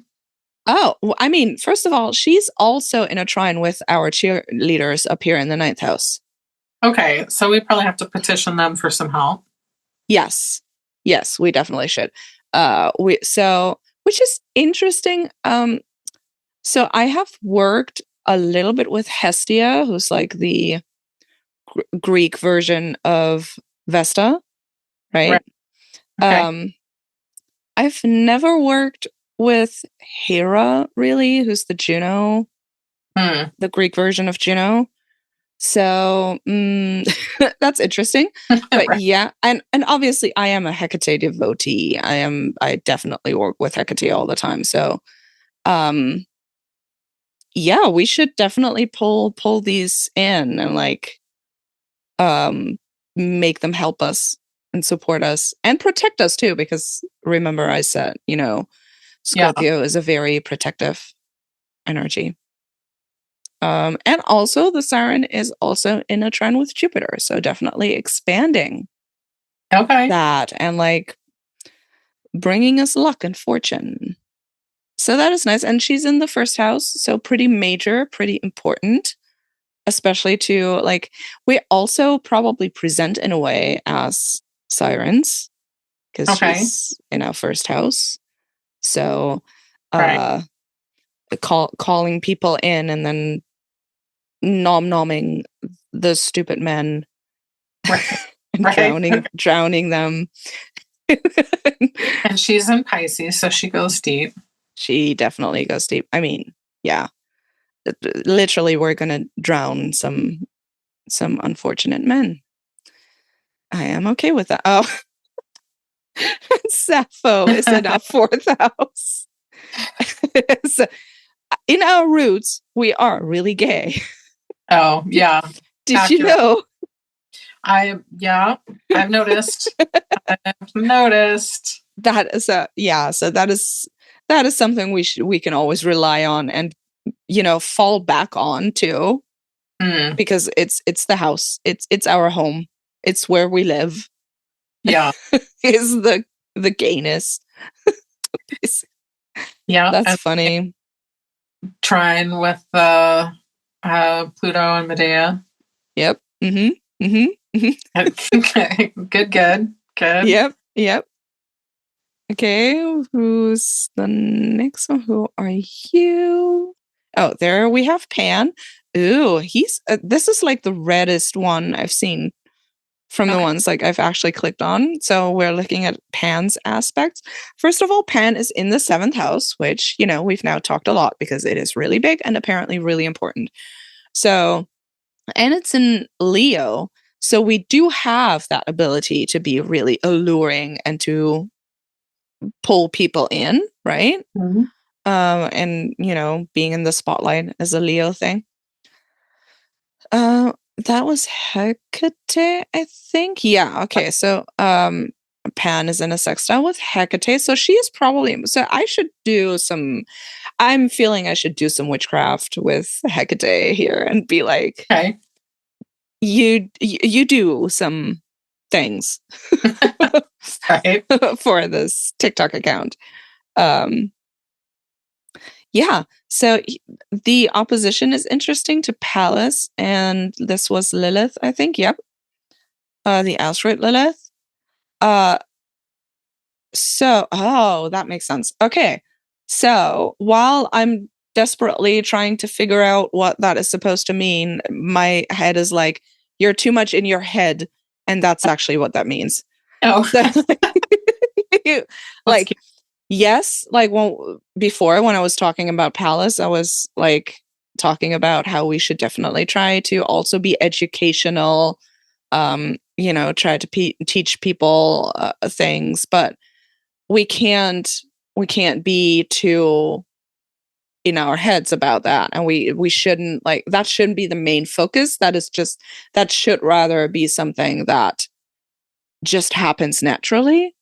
Oh, well, I mean, first of all, she's also in a trine with our cheerleaders up here in the 9th house. Okay, so we probably have to petition them for some help. Yes, we definitely should. Which is interesting. So I have worked a little bit with Hestia, who's like the Greek version of Vesta, right? Okay. I've never worked with Hera, really, who's the Juno, the Greek version of Juno. So that's interesting. But yeah, and obviously I am a Hecate devotee. I definitely work with Hecate all the time. So yeah, we should definitely pull these in and like make them help us and support us and protect us too, because remember I said, you know, Scorpio is a very protective energy. And also the siren is also in a trine with Jupiter, so definitely expanding that and like bringing us luck and fortune. So that is nice. And she's in the 1st house, so pretty major, pretty important, especially to like, we also probably present in a way as sirens because she's in our 1st house. So calling people in and then nom-nomming the stupid men and drowning them. And she's in Pisces, so she goes deep. She definitely goes deep. I mean, yeah. Literally, we're gonna drown some unfortunate men. I am okay with that. Oh, Sappho is in our 4th house. So, in our roots, we are really gay. Oh, yeah. Did you know? I've noticed. I've noticed. That is so that is something we can always rely on and, you know, fall back on too. Because it's the house. It's our home. It's where we live. Yeah. Is the gayness. Yeah. That's funny. Trine with Pluto and Medea. Yep. Good. Yep. Okay, who's the next one? Who are you? Oh, there we have Pan. Ooh, he's this is like the reddest one I've seen from the ones like I've actually clicked on. So we're looking at Pan's aspects. First of all, Pan is in the 7th house, which, you know, we've now talked a lot because it is really big and apparently really important. So, and it's in Leo. So we do have that ability to be really alluring and to pull people in, right? And, you know, being in the spotlight is a Leo thing. That was Hecate, I think. Yeah. Okay. So Pan is in a sextile with Hecate. So she is probably, so I should do some, I'm feeling I should do some witchcraft with Hecate here and be like, okay, you do some things right? for this TikTok account. Yeah. So the opposition is interesting to Pallas, and this was Lilith, I think. Yep. The asteroid Lilith. That makes sense. Okay. So while I'm desperately trying to figure out what that is supposed to mean, my head is like, you're too much in your head. And that's actually what that means. Oh, So, like, yes, like before when I was talking about Pallas, I was like talking about how we should definitely try to also be educational, try to teach people things, but we can't be too in our heads about that, and we shouldn't, like, that shouldn't be the main focus. That should rather be something that just happens naturally.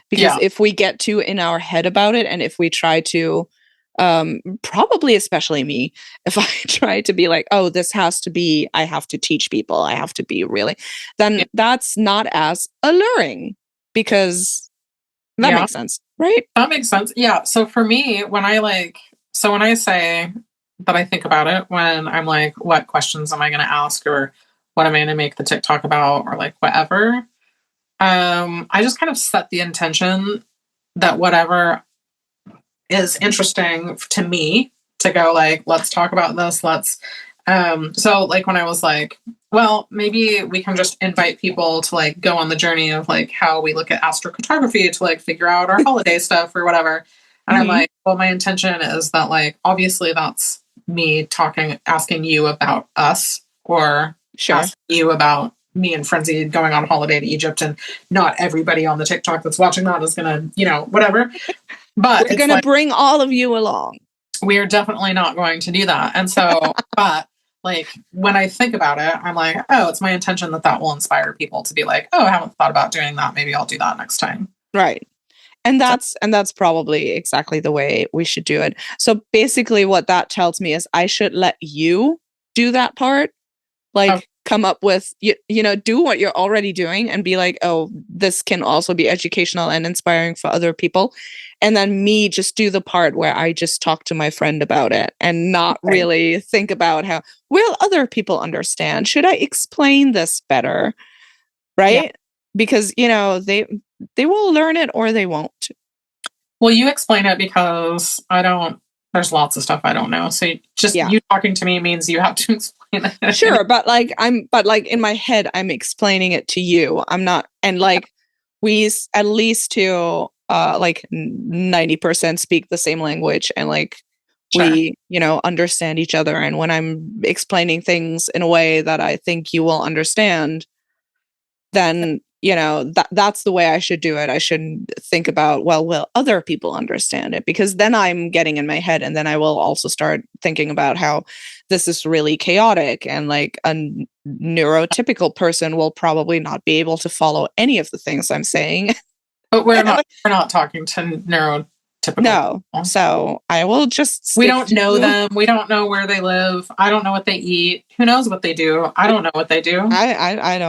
Because if we get too in our head about it, and if we try to, probably especially me, if I try to be like, oh, this has to be, I have to teach people, I have to be really, then that's not as alluring, because that makes sense, right? That makes sense. Yeah. So for me, when I say that I think about it, when I'm like, what questions am I going to ask, or what am I going to make the TikTok about, or like whatever, I just kind of set the intention that whatever is interesting to me to go, like, let's talk about this. So like when I was like, well, maybe we can just invite people to like go on the journey of like how we look at astrocartography to like figure out our holiday stuff or whatever. And I'm like, well, my intention is that, like, obviously that's me asking you about us, or asking you about me and Frenzy going on holiday to Egypt, and not everybody on the TikTok that's watching that is going to, whatever. But we're going to bring all of you along. We're definitely not going to do that. And so, but like when I think about it, I'm like, oh, it's my intention that will inspire people to be like, oh, I haven't thought about doing that. Maybe I'll do that next time. Right. And that's probably exactly the way we should do it. So basically what that tells me is I should let you do that part. Like, come up with, do what you're already doing and be like, oh, this can also be educational and inspiring for other people. And then me just do the part where I just talk to my friend about it and not really think about how, will other people understand? Should I explain this better? Right? Yeah. Because, they will learn it or they won't. Well, you explain it, because there's lots of stuff I don't know. So you talking to me means you have to explain it. Sure. But in my head, I'm explaining it to you. I'm not, and like we at least to, 90% speak the same language, and like we, understand each other. And when I'm explaining things in a way that I think you will understand, then that's the way I should do it. I shouldn't think about, well, will other people understand it? Because then I'm getting in my head, and then I will also start thinking about how this is really chaotic, and like a neurotypical person will probably not be able to follow any of the things I'm saying. But we're not talking to neurotypical. No. People. So I will just, we don't know them. We don't know where they live. I don't know what they eat. Who knows what they do? I don't know what they do. I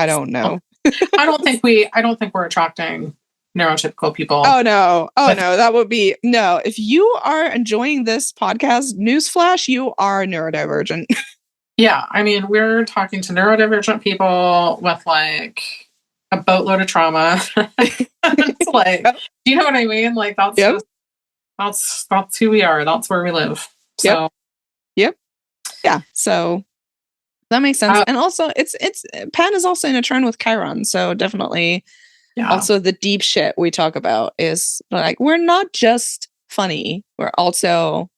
don't know. I don't think we're attracting neurotypical people. Oh no. That would be no. If you are enjoying this podcast, newsflash, you are neurodivergent. Yeah. I mean, we're talking to neurodivergent people with like a boatload of trauma. It's like, do you know what I mean? Like that's who we are. That's where we live. So Yep. Yeah. So that makes sense. And also it's Pan is also in a trend with Chiron. So definitely also the deep shit we talk about is like, we're not just funny. We're also,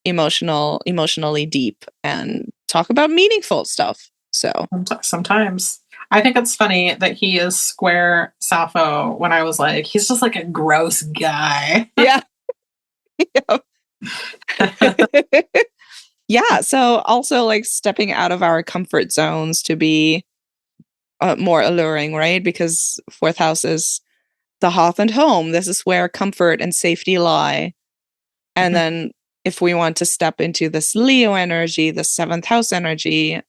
emotionally deep and talk about meaningful stuff. So sometimes I think it's funny that he is square Sappho, when I was like, he's just like a gross guy. Yeah. Yeah. So also like stepping out of our comfort zones to be more alluring, right? Because fourth house is the hearth and home. This is where comfort and safety lie. And then if we want to step into this Leo energy, the seventh house energy,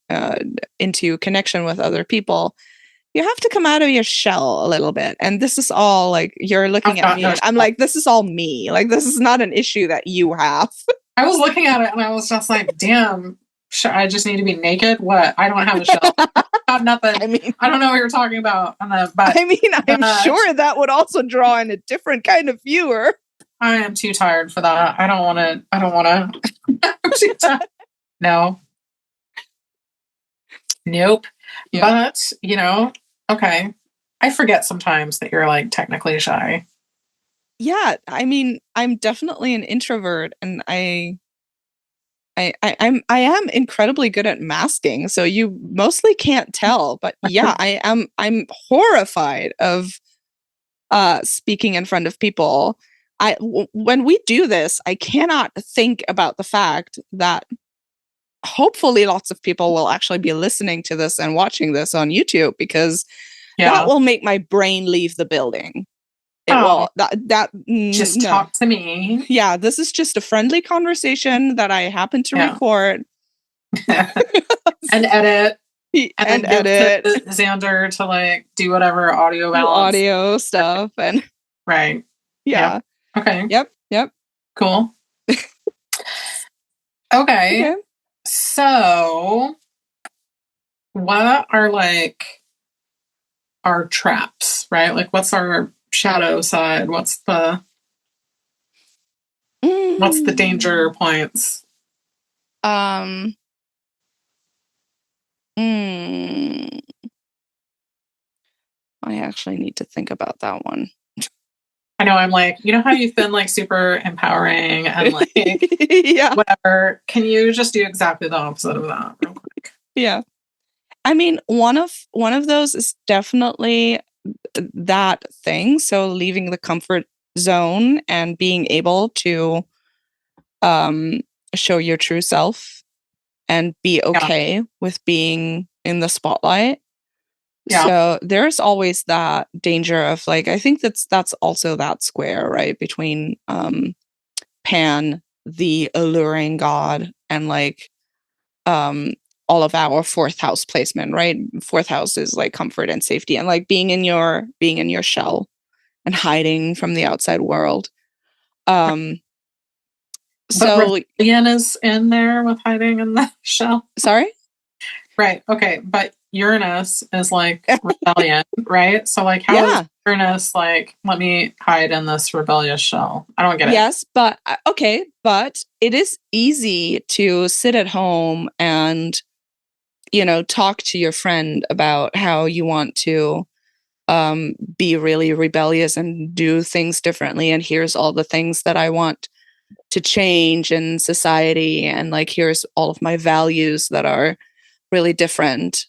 into connection with other people, you have to come out of your shell a little bit. And this is all like, you're looking at me and I'm like, this is all me. Like, this is not an issue that you have. I was looking at it and I was just like, damn, I just need to be naked? What? I don't have a shell. I have nothing. I mean, I don't know what you're talking about. But I mean, I'm sure that would also draw in a different kind of viewer. I am too tired for that. I don't want to. No. Nope. Yeah. But, you know, okay. I forget sometimes that you're like technically shy. Yeah, I mean, I'm definitely an introvert, and I am incredibly good at masking, so you mostly can't tell. But yeah, I'm horrified of speaking in front of people. When we do this, I cannot think about the fact that hopefully lots of people will actually be listening to this and watching this on YouTube, because that will make my brain leave the building. It will. Just talk to me. Yeah, this is just a friendly conversation that I happen to record and edit. And edit Xander to like do whatever audio stuff and right. Yeah. Yep. Okay. Yep. Cool. Okay. So what are like our traps, right? Like what's our shadow side? What's the danger points? I actually need to think about that one. I know, I'm like, you know how you've been like super empowering and like whatever. Can you just do exactly the opposite of that real quick? Yeah. I mean, one of those is definitely that thing. So leaving the comfort zone and being able to show your true self and be okay with being in the spotlight. Yeah. So there's always that danger of like, I think that's also that square, right? Between Pan, the alluring god, and like all of our fourth house placement, right? Fourth house is like comfort and safety and like being in your shell and hiding from the outside world. So rebellion is in there with hiding in the shell. Sorry? Right. Okay. But Uranus is like rebellion, right? So like how is Uranus like, let me hide in this rebellious shell? I don't get it. Yes, but okay, but it is easy to sit at home and, you know, talk to your friend about how you want to be really rebellious and do things differently. And here's all the things that I want to change in society. And like, here's all of my values that are really different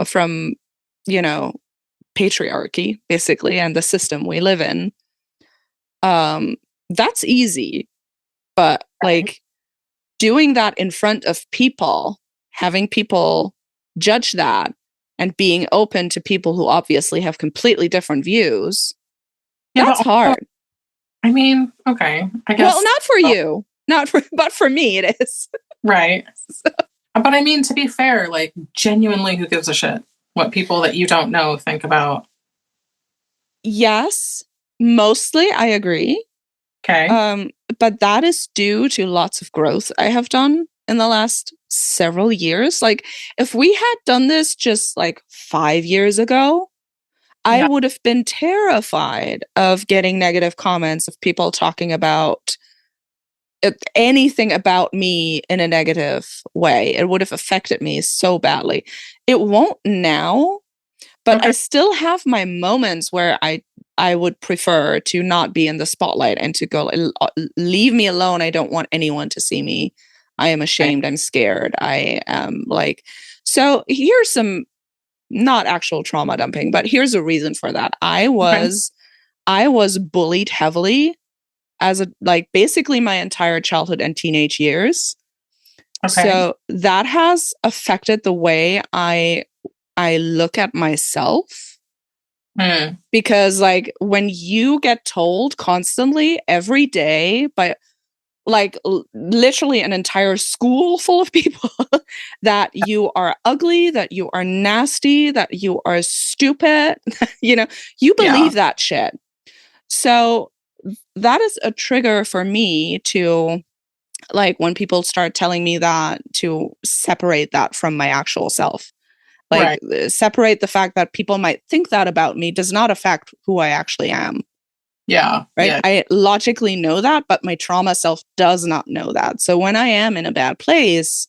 from, you know, patriarchy, basically, and the system we live in. That's easy. But like doing that in front of people, having people judge that, and being open to people who obviously have completely different views, that's hard. I mean, okay, I guess. Well, not for you, but for me, it is. Right. So. But I mean, to be fair, like genuinely, who gives a shit what people that you don't know think about? Yes, mostly I agree. Okay. But that is due to lots of growth I have done in the last several years. Like, if we had done this just like 5 years ago, I would have been terrified of getting negative comments of people talking about anything about me in a negative way. It would have affected me so badly. It won't now, but I still have my moments where I would prefer to not be in the spotlight and to go, leave me alone. I don't want anyone to see me. I am ashamed. I'm scared. I am like, so here's some, not actual trauma dumping, but here's a reason for that. I was bullied heavily as basically my entire childhood and teenage years. Okay. So that has affected the way I look at myself. Because like when you get told constantly every day by like literally an entire school full of people that you are ugly, that you are nasty, that you are stupid, you know, you believe that shit. So that is a trigger for me to, like, when people start telling me that, to separate that from my actual self. Like, separate the fact that people might think that about me does not affect who I actually am. Yeah. Right. Yeah. I logically know that, but my trauma self does not know that. So when I am in a bad place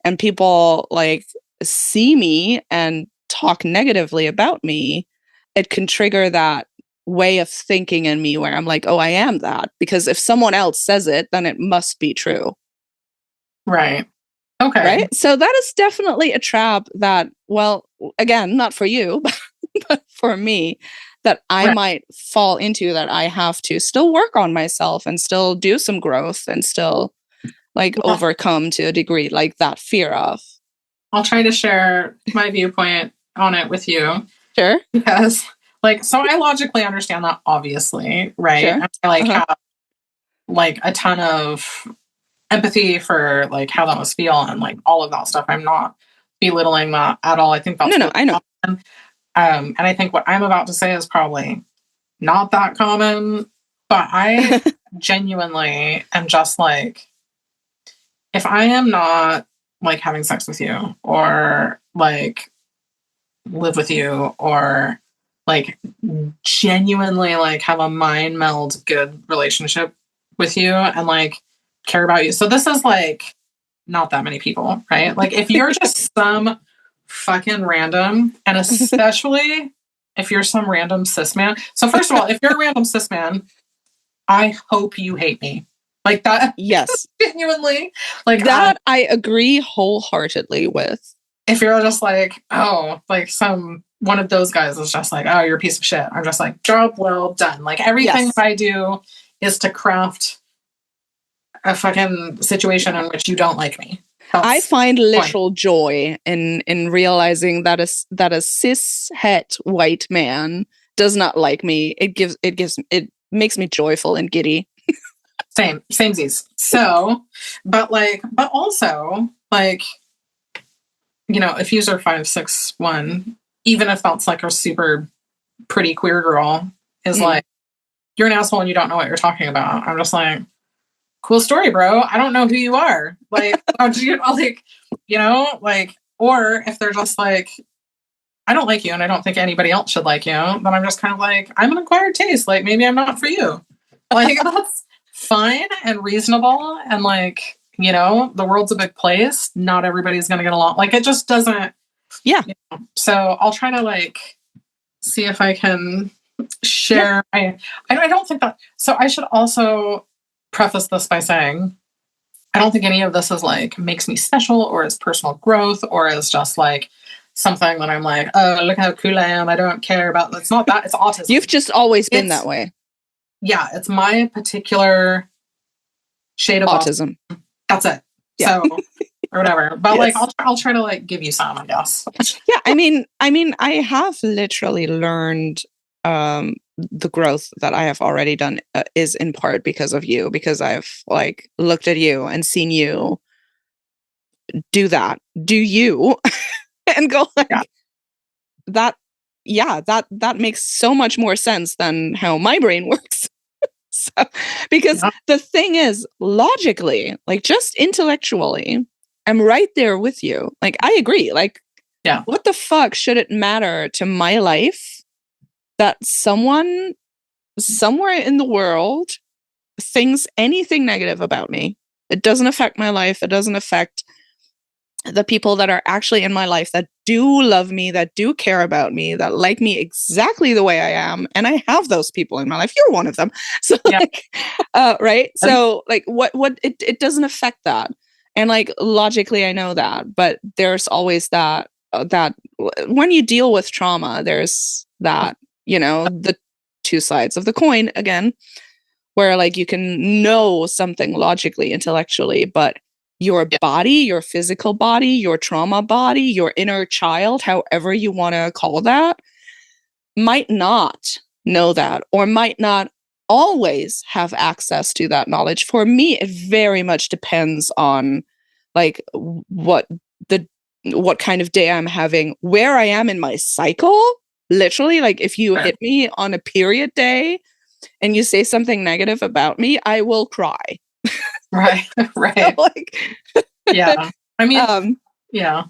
and people like see me and talk negatively about me, it can trigger that way of thinking in me where I'm like, oh, I am that. Because if someone else says it, then it must be true. Right. Okay. Right. So that is definitely a trap that, well, again, not for you, but for me, that I might fall into, that I have to still work on myself and still do some growth and still like overcome to a degree, like that fear of. I'll try to share my viewpoint on it with you. Sure. Because like, so I logically understand that, obviously, right? Sure. And I like have like a ton of empathy for like how that must feel and like all of that stuff. I'm not belittling that at all. I think that's no, I know. And I think what I'm about to say is probably not that common, but I genuinely am just like, if I am not like having sex with you or like live with you or like genuinely like have a mind meld good relationship with you and like care about you. So this is like not that many people, right? Like if you're just some fucking random, and especially if you're some random cis man. So first of all, if you're a random cis man, I hope you hate me. Like that. Yes. Genuinely. Like that I agree wholeheartedly with. If you're just like, oh, like one of those guys is just like, oh, you're a piece of shit. I'm just like, job well done. Like everything I do is to craft a fucking situation in which you don't like me. I find literal joy in realizing that a cis het white man does not like me. It makes me joyful and giddy. Samesies. So, but also like, you know, if you're 5'6", even if that's like a super pretty queer girl is like, you're an asshole and you don't know what you're talking about. I'm just like, cool story, bro. I don't know who you are. Like, or if they're just like, I don't like you and I don't think anybody else should like you, then I'm just kind of like, I'm an acquired taste. Like, maybe I'm not for you. Like, that's fine and reasonable. And like, you know, the world's a big place. Not everybody's going to get along. Like, it just doesn't. Yeah. You know? So I'll try to like see if I can share. I don't think that. So I should also preface this by saying, I don't think any of this is like makes me special or is personal growth or is just like something that I'm like, oh, look how cool I am. I don't care about. It's not that. It's autism. You've just always been that way. Yeah, it's my particular shade of autism. That's it. Yeah. So or whatever. But yes. Like I'll try to like give you some, I guess. Yeah, I mean I have literally learned the growth that I have already done is in part because of you, because I've like looked at you and seen you do you and go like that makes so much more sense than how my brain works. So, because the thing is, logically, like just intellectually, I'm right there with you. Like, I agree. Like, what the fuck should it matter to my life that someone somewhere in the world thinks anything negative about me? It doesn't affect my life. It doesn't affect the people that are actually in my life that do love me, that do care about me, that like me exactly the way I am. And I have those people in my life. You're one of them. So like, right. So like it doesn't affect that. And like, logically, I know that, but there's always that when you deal with trauma, there's that, you know, the two sides of the coin again, where like you can know something logically, intellectually, but your body, your physical body, your trauma body, your inner child, however you want to call that, might not know that or might not always have access to that knowledge. For me, it very much depends on like what kind of day I'm having, where I am in my cycle. Literally, like if you hit me on a period day and you say something negative about me, I will cry. Right. So, like, yeah. I mean, yeah.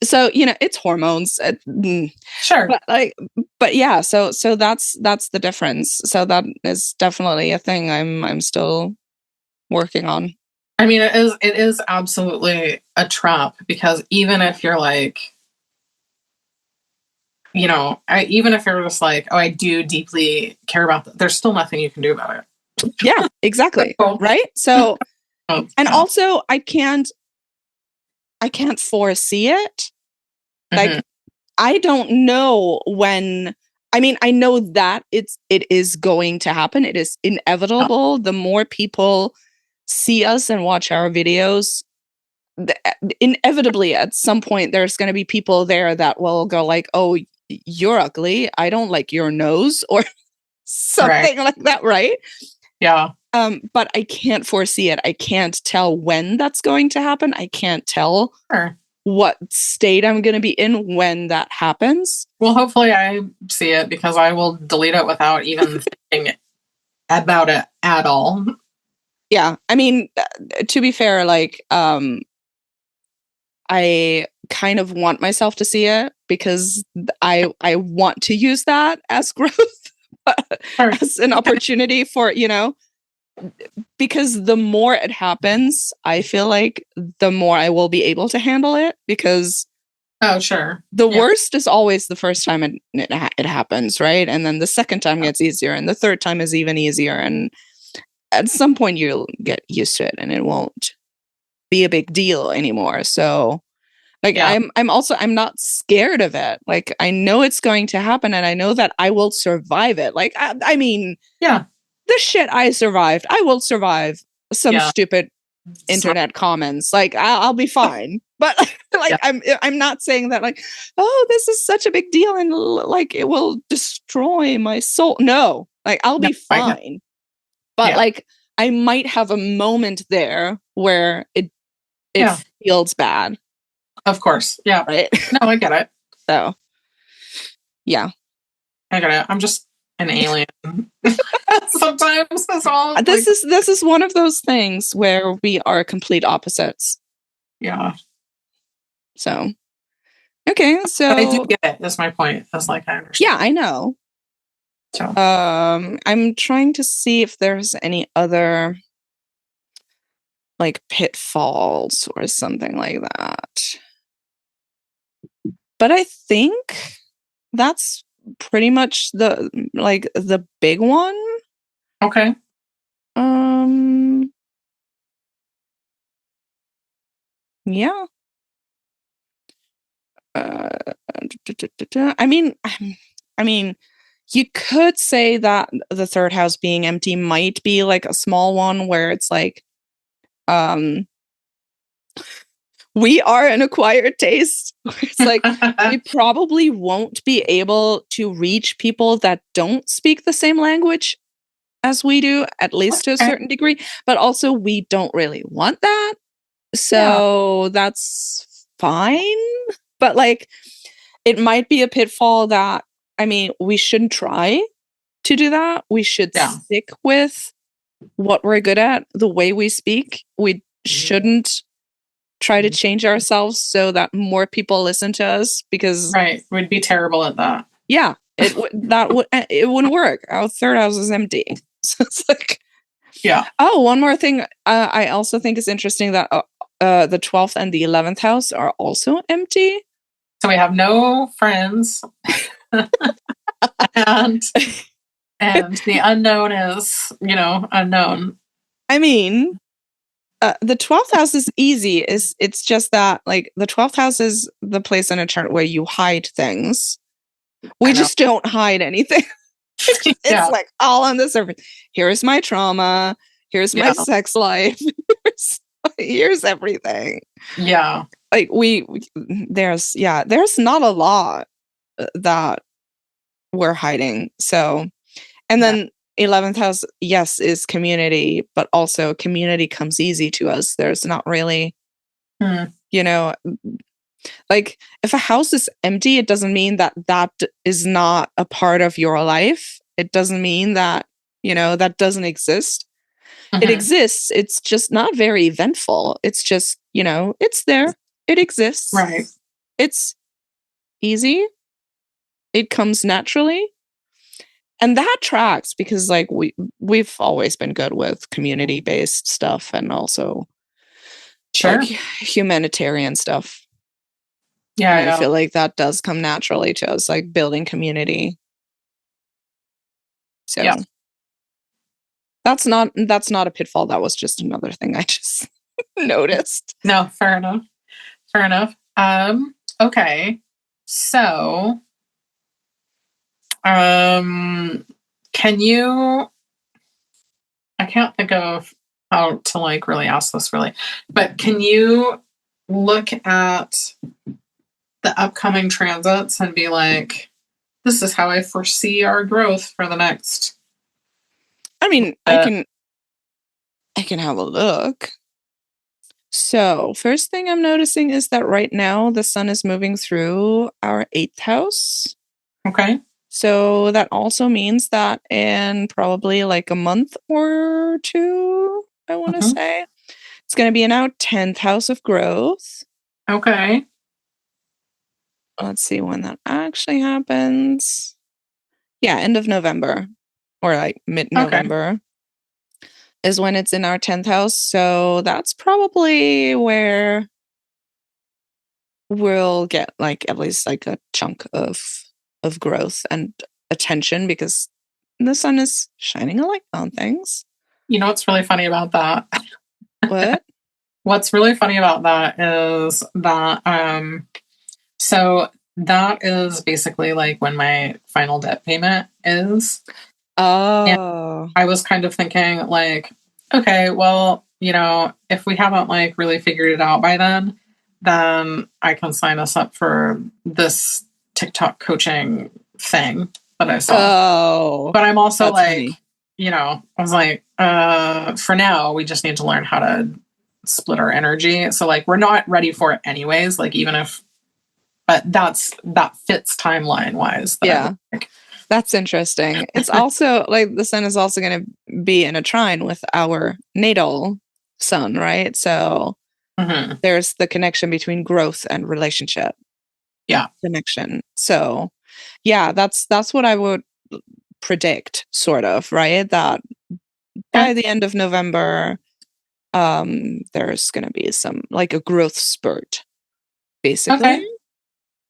So, you know, it's hormones. Sure. But yeah, so that's the difference. So that is definitely a thing I'm still working on. I mean, it is absolutely a trap, because even if you're like, you know, even if you're just like, oh, I do deeply care about that, there's still nothing you can do about it. Yeah, exactly. Right. So, and also I can't foresee it. Like, I don't know when. I mean, I know that it is going to happen. It is inevitable. The more people see us and watch our videos, inevitably at some point there's going to be people there that will go like, oh, you're ugly, I don't like your nose, or something like that, right? Yeah. But I can't foresee it. I can't tell when that's going to happen. I can't tell what state I'm going to be in when that happens. Well, hopefully I see it, because I will delete it without even thinking about it at all. Yeah. I mean, to be fair, like, I kind of want myself to see it, because I want to use that as growth, as an opportunity for, you know, because the more it happens, I feel like the more I will be able to handle it, because the worst is always the first time it happens, right? And then the second time gets easier, and the third time is even easier, and at some point you'll get used to it and it won't be a big deal anymore. So like, I'm not scared of it. Like, I know it's going to happen, and I know that I will survive it. Like, I mean, the shit I survived, I will survive some stupid internet comments. Like, I'll be fine. But like, I'm not saying that like, oh, this is such a big deal and like it will destroy my soul. No, like, I'll be fine. But like, I might have a moment there where it feels bad. Of course. Yeah. Right. No, I get it. So, yeah. I get it. I'm just an alien. Sometimes that's all. This is one of those things where we are complete opposites. Yeah. So, okay. So but I do get it. That's my point. That's like, I understand. Yeah, I know. So, I'm trying to see if there's any other like pitfalls or something like that. But I think that's pretty much the big one. Okay. Yeah. I mean, you could say that the third house being empty might be like a small one where it's like, we are an acquired taste. It's like, we probably won't be able to reach people that don't speak the same language as we do, at least to a certain degree, but also we don't really want that. So that's fine. But like, it might be a pitfall that, I mean, we shouldn't try to do that. We should stick with what we're good at, the way we speak. We shouldn't try to change ourselves so that more people listen to us, because we'd be terrible at that. Yeah, it wouldn't work. Our third house is empty. So it's like, Oh, one more thing. I also think is interesting that the 12th and the 11th house are also empty. So we have no friends. and the unknown is, unknown. I mean, the 12th house is easy. It's just that, like, the 12th house is the place in a chart where you hide things. We just don't hide anything. It's like all on the surface. Here's my trauma. Here's my sex life. here's everything. Yeah. Like there's not a lot that we're hiding. So, and then 11th house, yes, is community, but also community comes easy to us. There's not really, like if a house is empty, it doesn't mean that is not a part of your life. It doesn't mean that, that doesn't exist. It exists. It's just not very eventful. It's just, it's there. It exists. Right. It's easy. It comes naturally. And that tracks because like we've always been good with community-based stuff and also like humanitarian stuff. Yeah. And I feel like that does come naturally to us, like building community. So that's not a pitfall. That was just another thing I just noticed. No, fair enough. Okay. So, can you, I can't think of how to like really ask this really, but can you look at the upcoming transits and be like, this is how I foresee our growth for the next. I mean, I can have a look. So, first thing I'm noticing is that right now the sun is moving through our 8th house. Okay. So that also means that in probably like a month or two, I want to say, it's going to be in our 10th house of growth. Okay. Let's see when that actually happens. Yeah, end of November or like mid-November is when it's in our 10th house. So that's probably where we'll get like at least like a chunk of growth and attention because the sun is shining a light on things. You know what's really funny about that? What? What's really funny about that is that so that is basically like when my final debt payment is. Oh. And I was kind of thinking like, okay, well, if we haven't like really figured it out by then I can sign us up for this TikTok coaching thing that I saw. Oh. But I'm also like, funny. I was like, for now, we just need to learn how to split our energy. So like, we're not ready for it anyways. Like even if, but that fits timeline wise. That's interesting. It's also like the sun is also going to be in a trine with our natal sun, right? So there's the connection between growth and relationship. Yeah. Connection. So yeah, that's what I would predict, sort of, right? That by the end of November, there's going to be some like a growth spurt, basically. Okay.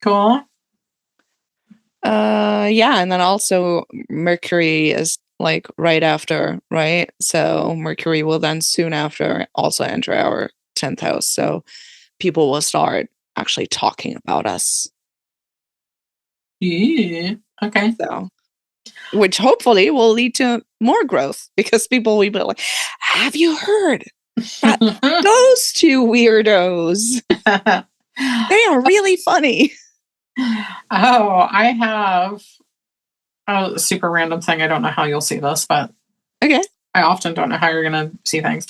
Cool. Yeah, and then also Mercury is like right after, right? So Mercury will then soon after also enter our 10th house. So people will start actually talking about us. Yeah. Okay. So, which hopefully will lead to more growth because people will be like, have you heard that those two weirdos? They are really funny. Oh, I have a super random thing. I don't know how you'll see this, but okay. I often don't know how you're going to see things.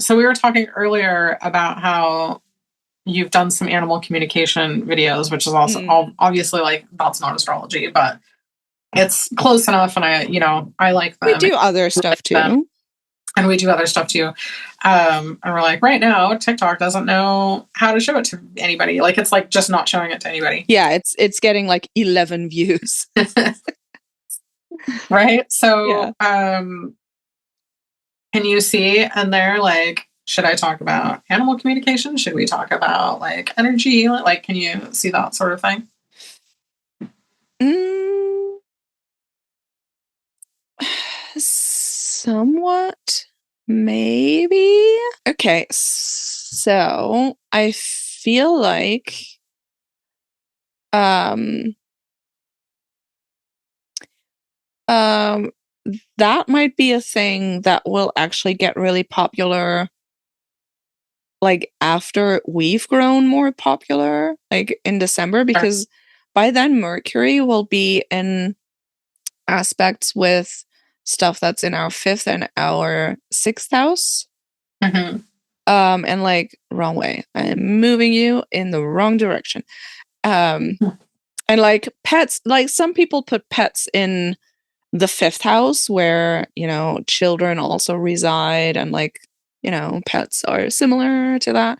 So we were talking earlier about how you've done some animal communication videos, which is also obviously like that's not astrology, but it's close enough. And I like them. We do other stuff too. And we do other stuff too. And we're like, right now, TikTok doesn't know how to show it to anybody. Like, it's like just not showing it to anybody. Yeah, it's getting like 11 views. Right? So, can you see in there, like, should I talk about animal communication? Should we talk about like energy? Like, can you see that sort of thing? Somewhat, maybe. Okay, so I feel like that might be a thing that will actually get really popular like after we've grown more popular, like in December, because by then Mercury will be in aspects with stuff that's in our 5th and our 6th house. And like, wrong way. I'm moving you in the wrong direction. And like pets, like some people put pets in the 5th house where, you know, children also reside, and like, you know, pets are similar to that.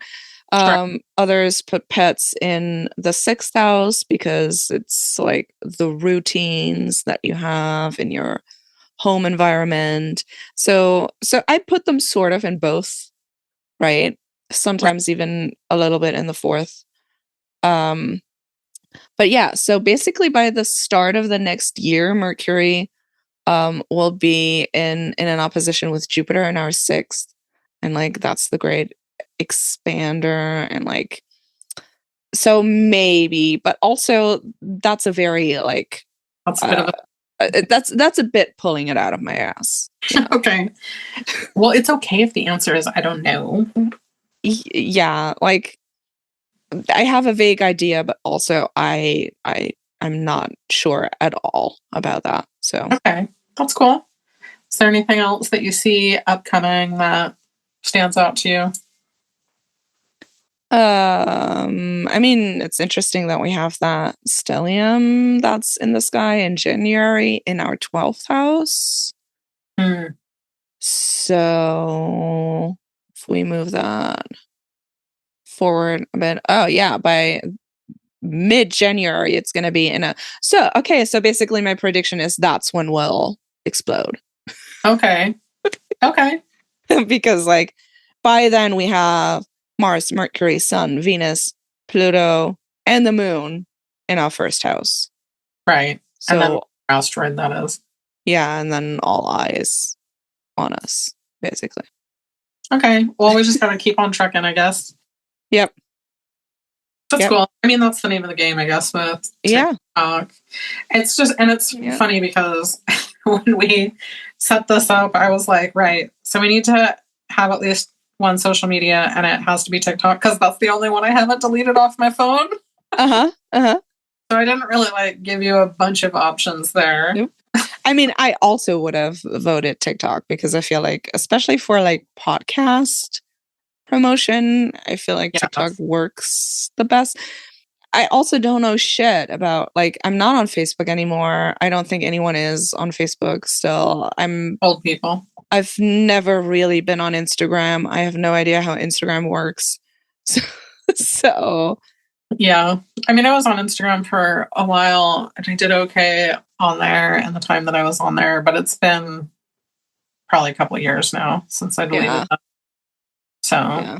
Others put pets in the 6th house because it's like the routines that you have in your home environment. So I put them sort of in both, right? Sometimes even a little bit in the 4th. But yeah, so basically by the start of the next year, Mercury will be in an opposition with Jupiter in our 6th, and like that's the great expander, and like, so maybe, but also that's a very like that's a bit of a that's a bit pulling it out of my ass. Okay. Well, it's okay if the answer is I don't know. Yeah, like I have a vague idea, but also I'm not sure at all about that. So okay, that's cool. Is there anything else that you see upcoming that stands out to you? I mean, it's interesting that we have that stellium that's in the sky in January in our 12th house. So if we move that forward a bit, oh yeah, by mid-January it's going to be in a, so okay, so basically my prediction is that's when we'll explode. Okay. Because like by then we have Mars, Mercury, Sun, Venus, Pluto, and the Moon in our 1st house. Right. So, and then asteroid that is. Yeah, and then all eyes on us, basically. Okay. Well, we just gotta keep on trucking, I guess. Yep. That's cool. I mean, that's the name of the game, I guess, with TikTok. It's just, and it's funny because when we set this up, I was like, right, so we need to have at least one social media, and it has to be TikTok because that's the only one I haven't deleted off my phone. So I didn't really like give you a bunch of options there. Nope. I mean, I also would have voted TikTok because I feel like, especially for like podcast promotion, I feel like TikTok works the best. I also don't know shit about, like, I'm not on Facebook anymore. I don't think anyone is on Facebook still. I'm old people. I've never really been on Instagram. I have no idea how Instagram works. So yeah. I mean, I was on Instagram for a while and I did okay on there in the time that I was on there, but it's been probably a couple of years now since I deleted that. So,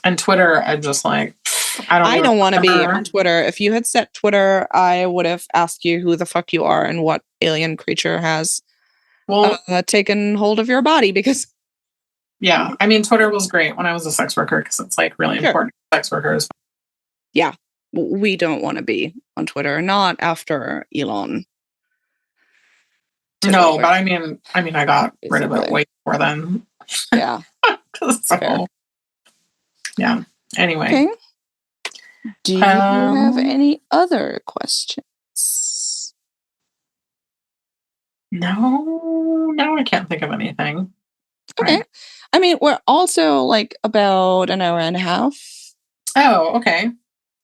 and Twitter, I'm just like, I don't want to be on Twitter. If you had set Twitter, I would have asked you who the fuck you are and what alien creature has taken hold of your body, because yeah, I mean, Twitter was great when I was a sex worker because it's like really important for sex workers. Yeah, we don't want to be on Twitter, not after Elon. No, but I mean, I got rid of it way before then. Yeah. So, yeah. Anyway. Okay. Do you have any other questions? No, I can't think of anything. Okay. Right. I mean, we're also like about an hour and a half. Oh, okay.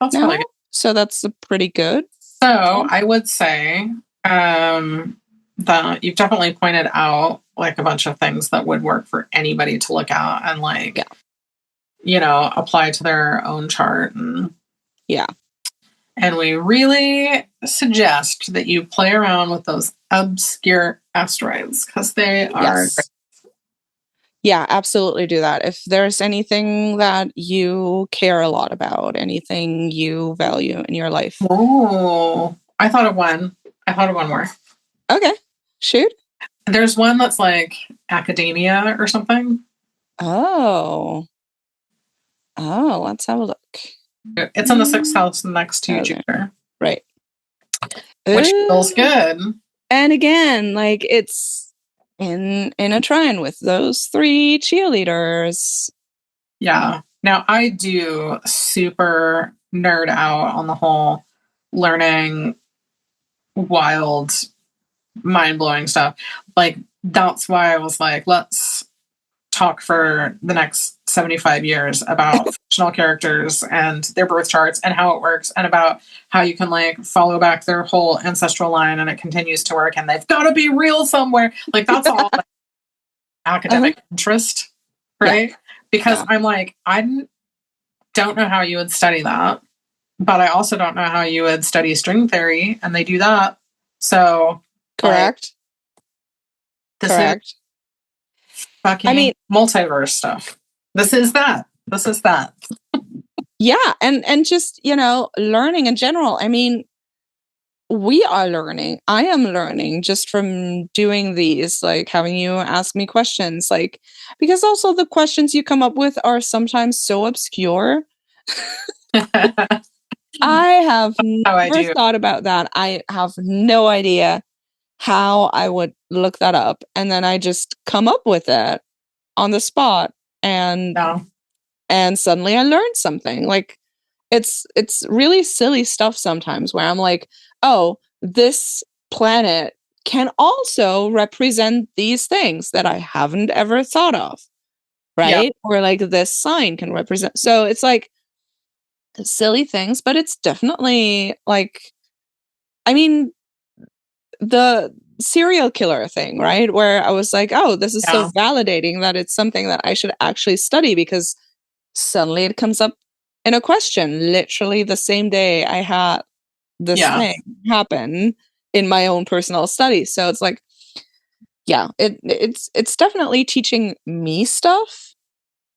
That's really good. So that's pretty good. So I would say that you've definitely pointed out like a bunch of things that would work for anybody to look at and like, you know, apply to their own chart. And and we really suggest that you play around with those obscure asteroids because they are great. Yeah, absolutely do that. If there's anything that you care a lot about, anything you value in your life. Oh, I thought of one more. Okay, shoot. There's one that's like academia or something. Oh, let's have a look. It's in the 6th house next to Jupiter. Right. Which feels good. And again, like it's in a trine with those 3 cheerleaders. Yeah. Now, I do super nerd out on the whole learning wild, mind-blowing stuff. Like, that's why I was like, let's talk for the next 75 years about fictional characters and their birth charts and how it works, and about how you can like follow back their whole ancestral line and it continues to work, and they've got to be real somewhere. Like, that's all like, academic interest, right? Yeah. Because I'm like, I don't know how you would study that, but I also don't know how you would study string theory, and they do that. So correct. Like, correct. Fucking multiverse stuff. This is that. Yeah, and just, learning in general. I mean, we are learning. I am learning just from doing these, like having you ask me questions, like, because also the questions you come up with are sometimes so obscure. I have never thought about that. I have no idea how I would look that up, and then I just come up with it on the spot, and suddenly I learned something. Like, it's really silly stuff sometimes where I'm like, oh, this planet can also represent these things that I haven't ever thought of, right? Yeah. Or like this sign can represent. So it's like silly things, but it's definitely like, I mean, the serial killer thing, right? Where I was like, oh, this is so validating that it's something that I should actually study, because suddenly it comes up in a question literally the same day I had this thing happen in my own personal study. So it's like, yeah, it's definitely teaching me stuff.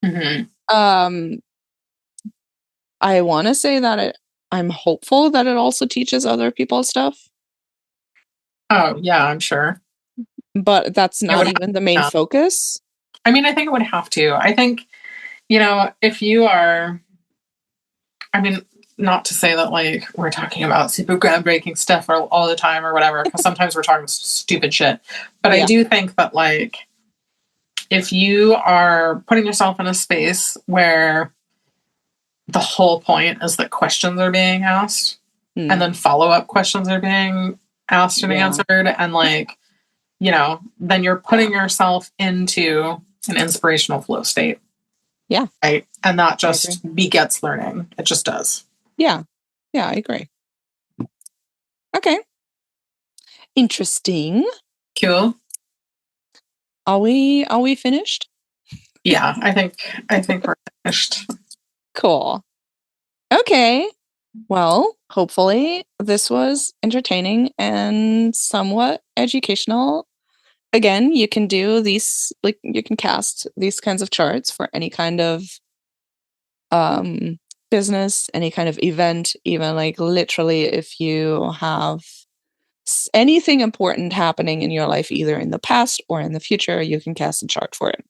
I want to say that I'm hopeful that it also teaches other people stuff. Oh, yeah, I'm sure. But that's not even the main focus. I mean, I think it would have to. I think, if you are, I mean, not to say that like we're talking about super groundbreaking stuff all the time or whatever, because sometimes we're talking stupid shit. But I do think that like, if you are putting yourself in a space where the whole point is that questions are being asked, and then follow-up questions are being asked and answered, and like, then you're putting yourself into an inspirational flow state. Yeah. Right. And that just begets learning. It just does. Yeah. Yeah, I agree. Okay. Interesting. Cool. Are we finished? Yeah, I think we're finished. Cool. Okay. Well, hopefully this was entertaining and somewhat educational. Again, you can do these, like, you can cast these kinds of charts for any kind of business, any kind of event, even like literally if you have anything important happening in your life, either in the past or in the future, you can cast a chart for it.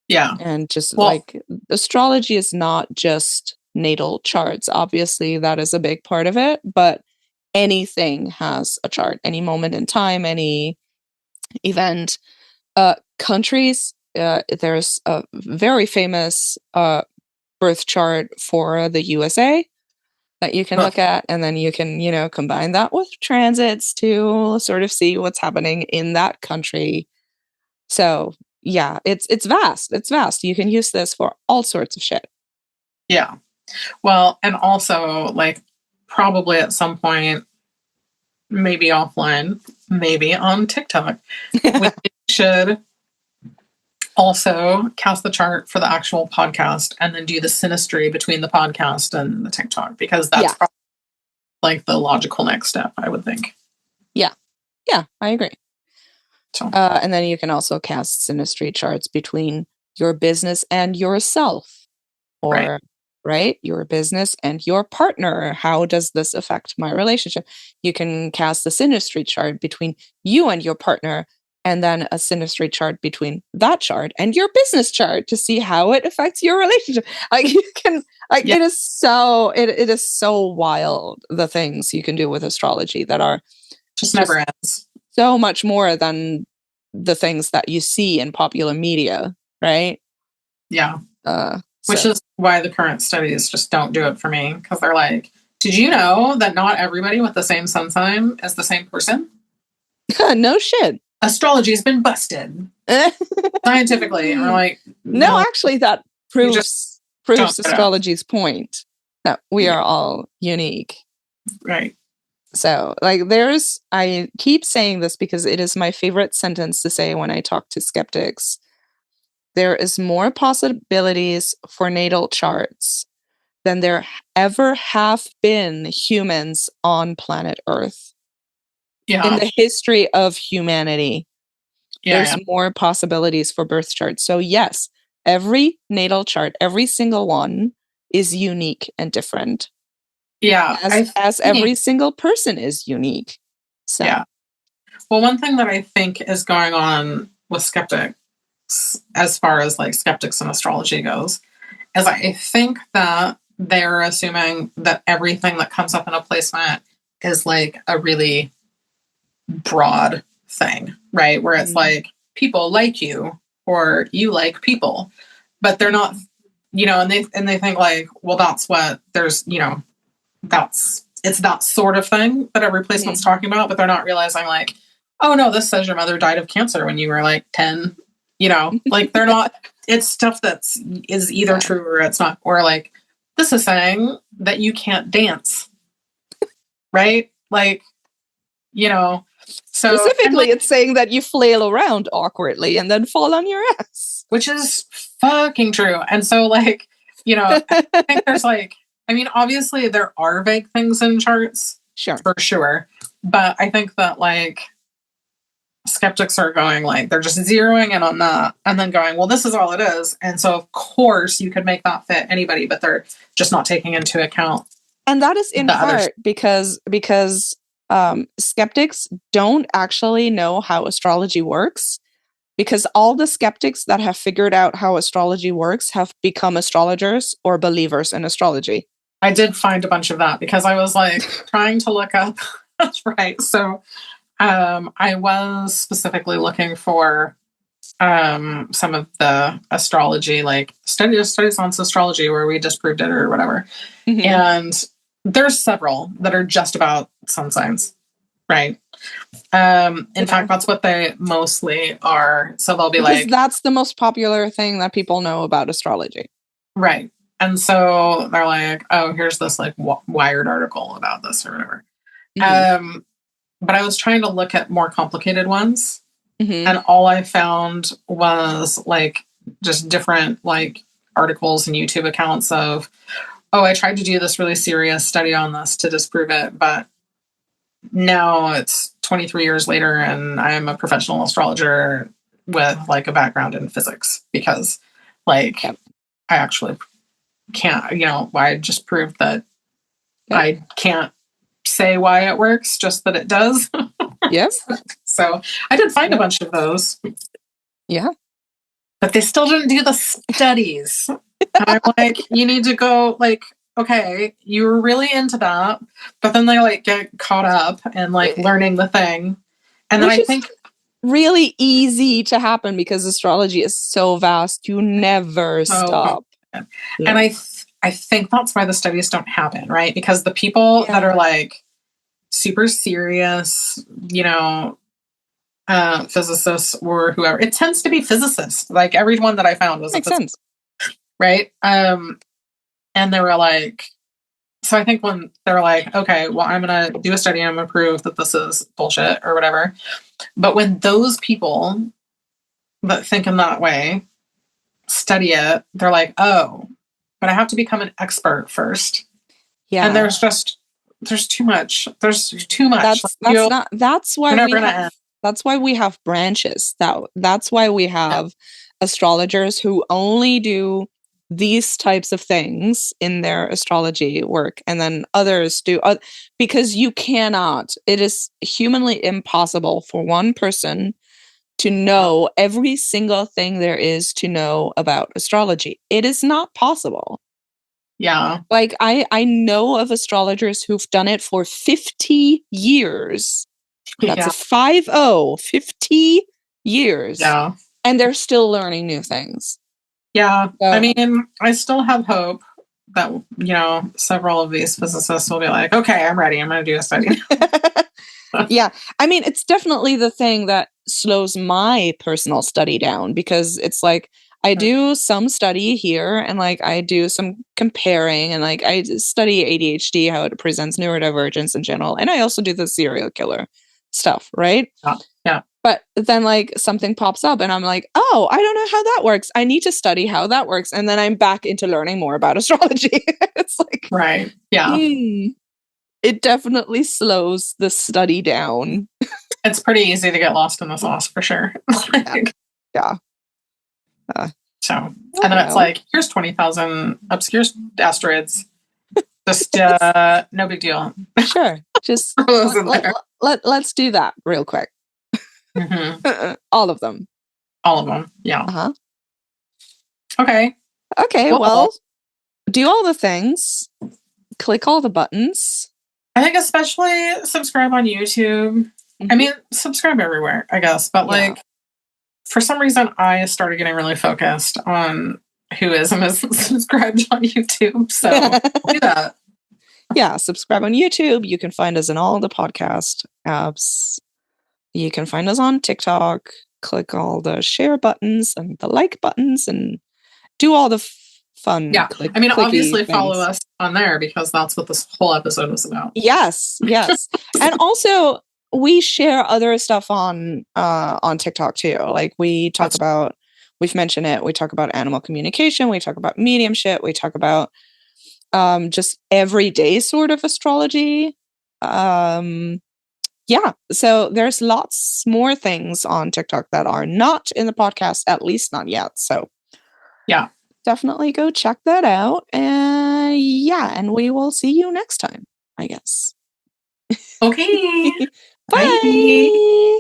Yeah. And just like astrology is not just natal charts. Obviously, that is a big part of it, but anything has a chart, any moment in time, any event. Countries, there's a very famous birth chart for the USA that you can look at, and then you can, combine that with transits to sort of see what's happening in that country. So yeah, it's vast. It's vast. You can use this for all sorts of shit. Yeah. Well, and also like probably at some point, maybe offline, maybe on TikTok, we should also cast the chart for the actual podcast and then do the synastry between the podcast and the TikTok, because that's probably like the logical next step, I would think. Yeah. Yeah, I agree. So, and then you can also cast synastry charts between your business and yourself, or right, your business and your partner. How does this affect my relationship? You can cast the synastry chart between you and your partner, and then a synastry chart between that chart and your business chart to see how it affects your relationship. Like, you can, like, it is so wild, the things you can do with astrology that are just never ends. So much more than the things that you see in popular media, right? Yeah. Which is why the current studies just don't do it for me, because they're like, did you know that not everybody with the same sun sign is the same person? No shit. Astrology's been busted scientifically. And we're like, no, actually, that proves astrology's point that we are all unique. Right. So, like, I keep saying this because it is my favorite sentence to say when I talk to skeptics. There is more possibilities for natal charts than there ever have been humans on planet Earth. Yeah. In the history of humanity, there's more possibilities for birth charts. So yes, every natal chart, every single one is unique and different. Yeah. As every single person is unique. So. Yeah. Well, one thing that I think is going on with skeptics, as far as like skeptics and astrology goes, is I think that they're assuming that everything that comes up in a placement is like a really broad thing, right? Where it's like people like you or you like people, but they're not, and they think like, well, that's what there's, it's that sort of thing that every placement's talking about, but they're not realizing like, oh no, this says your mother died of cancer when you were like 10, like they're not, it's stuff is either true or it's not, or like, this is saying that you can't dance, right? Like, so specifically it's saying that you flail around awkwardly and then fall on your ass, which is fucking true. And so like, I think there's like, obviously there are vague things in charts, sure, for sure, but I think that like skeptics are going like, they're just zeroing in on that and then going, well, this is all it is. And so of course you could make that fit anybody, but they're just not taking into account. And that is in part because skeptics don't actually know how astrology works, because all the skeptics that have figured out how astrology works have become astrologers or believers in astrology. I did find a bunch of that because I was like trying to look up. That's right. So I was specifically looking for some of the astrology, like studies on astrology where we disproved it or whatever. Mm-hmm. And there's several that are just about sun signs, right? In fact, that's what they mostly are. So they'll be because that's the most popular thing that people know about astrology. Right. And so they're like, oh, here's this like Wired article about this or whatever. Mm-hmm. But I was trying to look at more complicated ones. Mm-hmm. And all I found was like just different like articles and YouTube accounts of, oh, I tried to do this really serious study on this to disprove it, but now it's 23 years later and I'm a professional astrologer with like a background in physics because like I actually can't, I just proved that I can't say why it works, just that it does. Yes. So I did find a bunch of those. Yeah. But they still didn't do the studies. And I'm like, you need to go like, okay, you were really into that, but then they like get caught up and like learning the thing. And then I think really easy to happen because astrology is so vast. You never stop. Yeah. And I think that's why the studies don't happen, right? Because the people that are like super serious, physicists or whoever, it tends to be physicists. Like everyone that I found was makes sense, right? And they were like, so I think when they're like, okay, well, I'm gonna do a study and I'm gonna prove that this is bullshit or whatever. But when those people that think in that way study it, they're like, oh, but I have to become an expert first. Yeah. And there's too much. There's too much. That's why we have branches. That's why we have astrologers who only do these types of things in their astrology work, and then others do because it is humanly impossible for one person to know every single thing there is to know about astrology. It is not possible. Yeah. Like I know of astrologers who've done it for 50 years. That's a 50 years. Yeah. And they're still learning new things. Yeah. So, I mean, I still have hope that, you know, several of these physicists will be like, okay, I'm ready. I'm going to do a study. Yeah. I mean, it's definitely the thing that slows my personal study down, because it's like I do some study here and like I do some comparing and like I study ADHD, how it presents neurodivergence in general. And I also do the serial killer stuff, right? Yeah. But then like something pops up and I'm like, oh, I don't know how that works. I need to study how that works. And then I'm back into learning more about astrology. It's like, right. Yeah. It definitely slows the study down. It's pretty easy to get lost in the sauce for sure. Yeah. So, and then it's like, here's 20,000 obscure asteroids. Just no big deal. Sure. Just let's do that real quick. Mm-hmm. All of them. All of them. Yeah. Uh-huh. Okay. Okay. Well, do all the things. Click all the buttons. I think especially subscribe on YouTube. Mm-hmm. I mean, subscribe everywhere, I guess. But like, for some reason, I started getting really focused on whoism isn't subscribed on YouTube. So do that. Yeah, subscribe on YouTube. You can find us in all the podcast apps. You can find us on TikTok. Click all the share buttons and the like buttons and do all the fun. Yeah. I mean, obviously follow us on there because that's what this whole episode was about. Yes. And also we share other stuff on TikTok too. Like we talk about, we've mentioned it. We talk about animal communication. We talk about mediumship. We talk about just everyday sort of astrology. Yeah. So there's lots more things on TikTok that are not in the podcast, at least not yet. So yeah, definitely go check that out. And we will see you next time, I guess. Okay. Bye.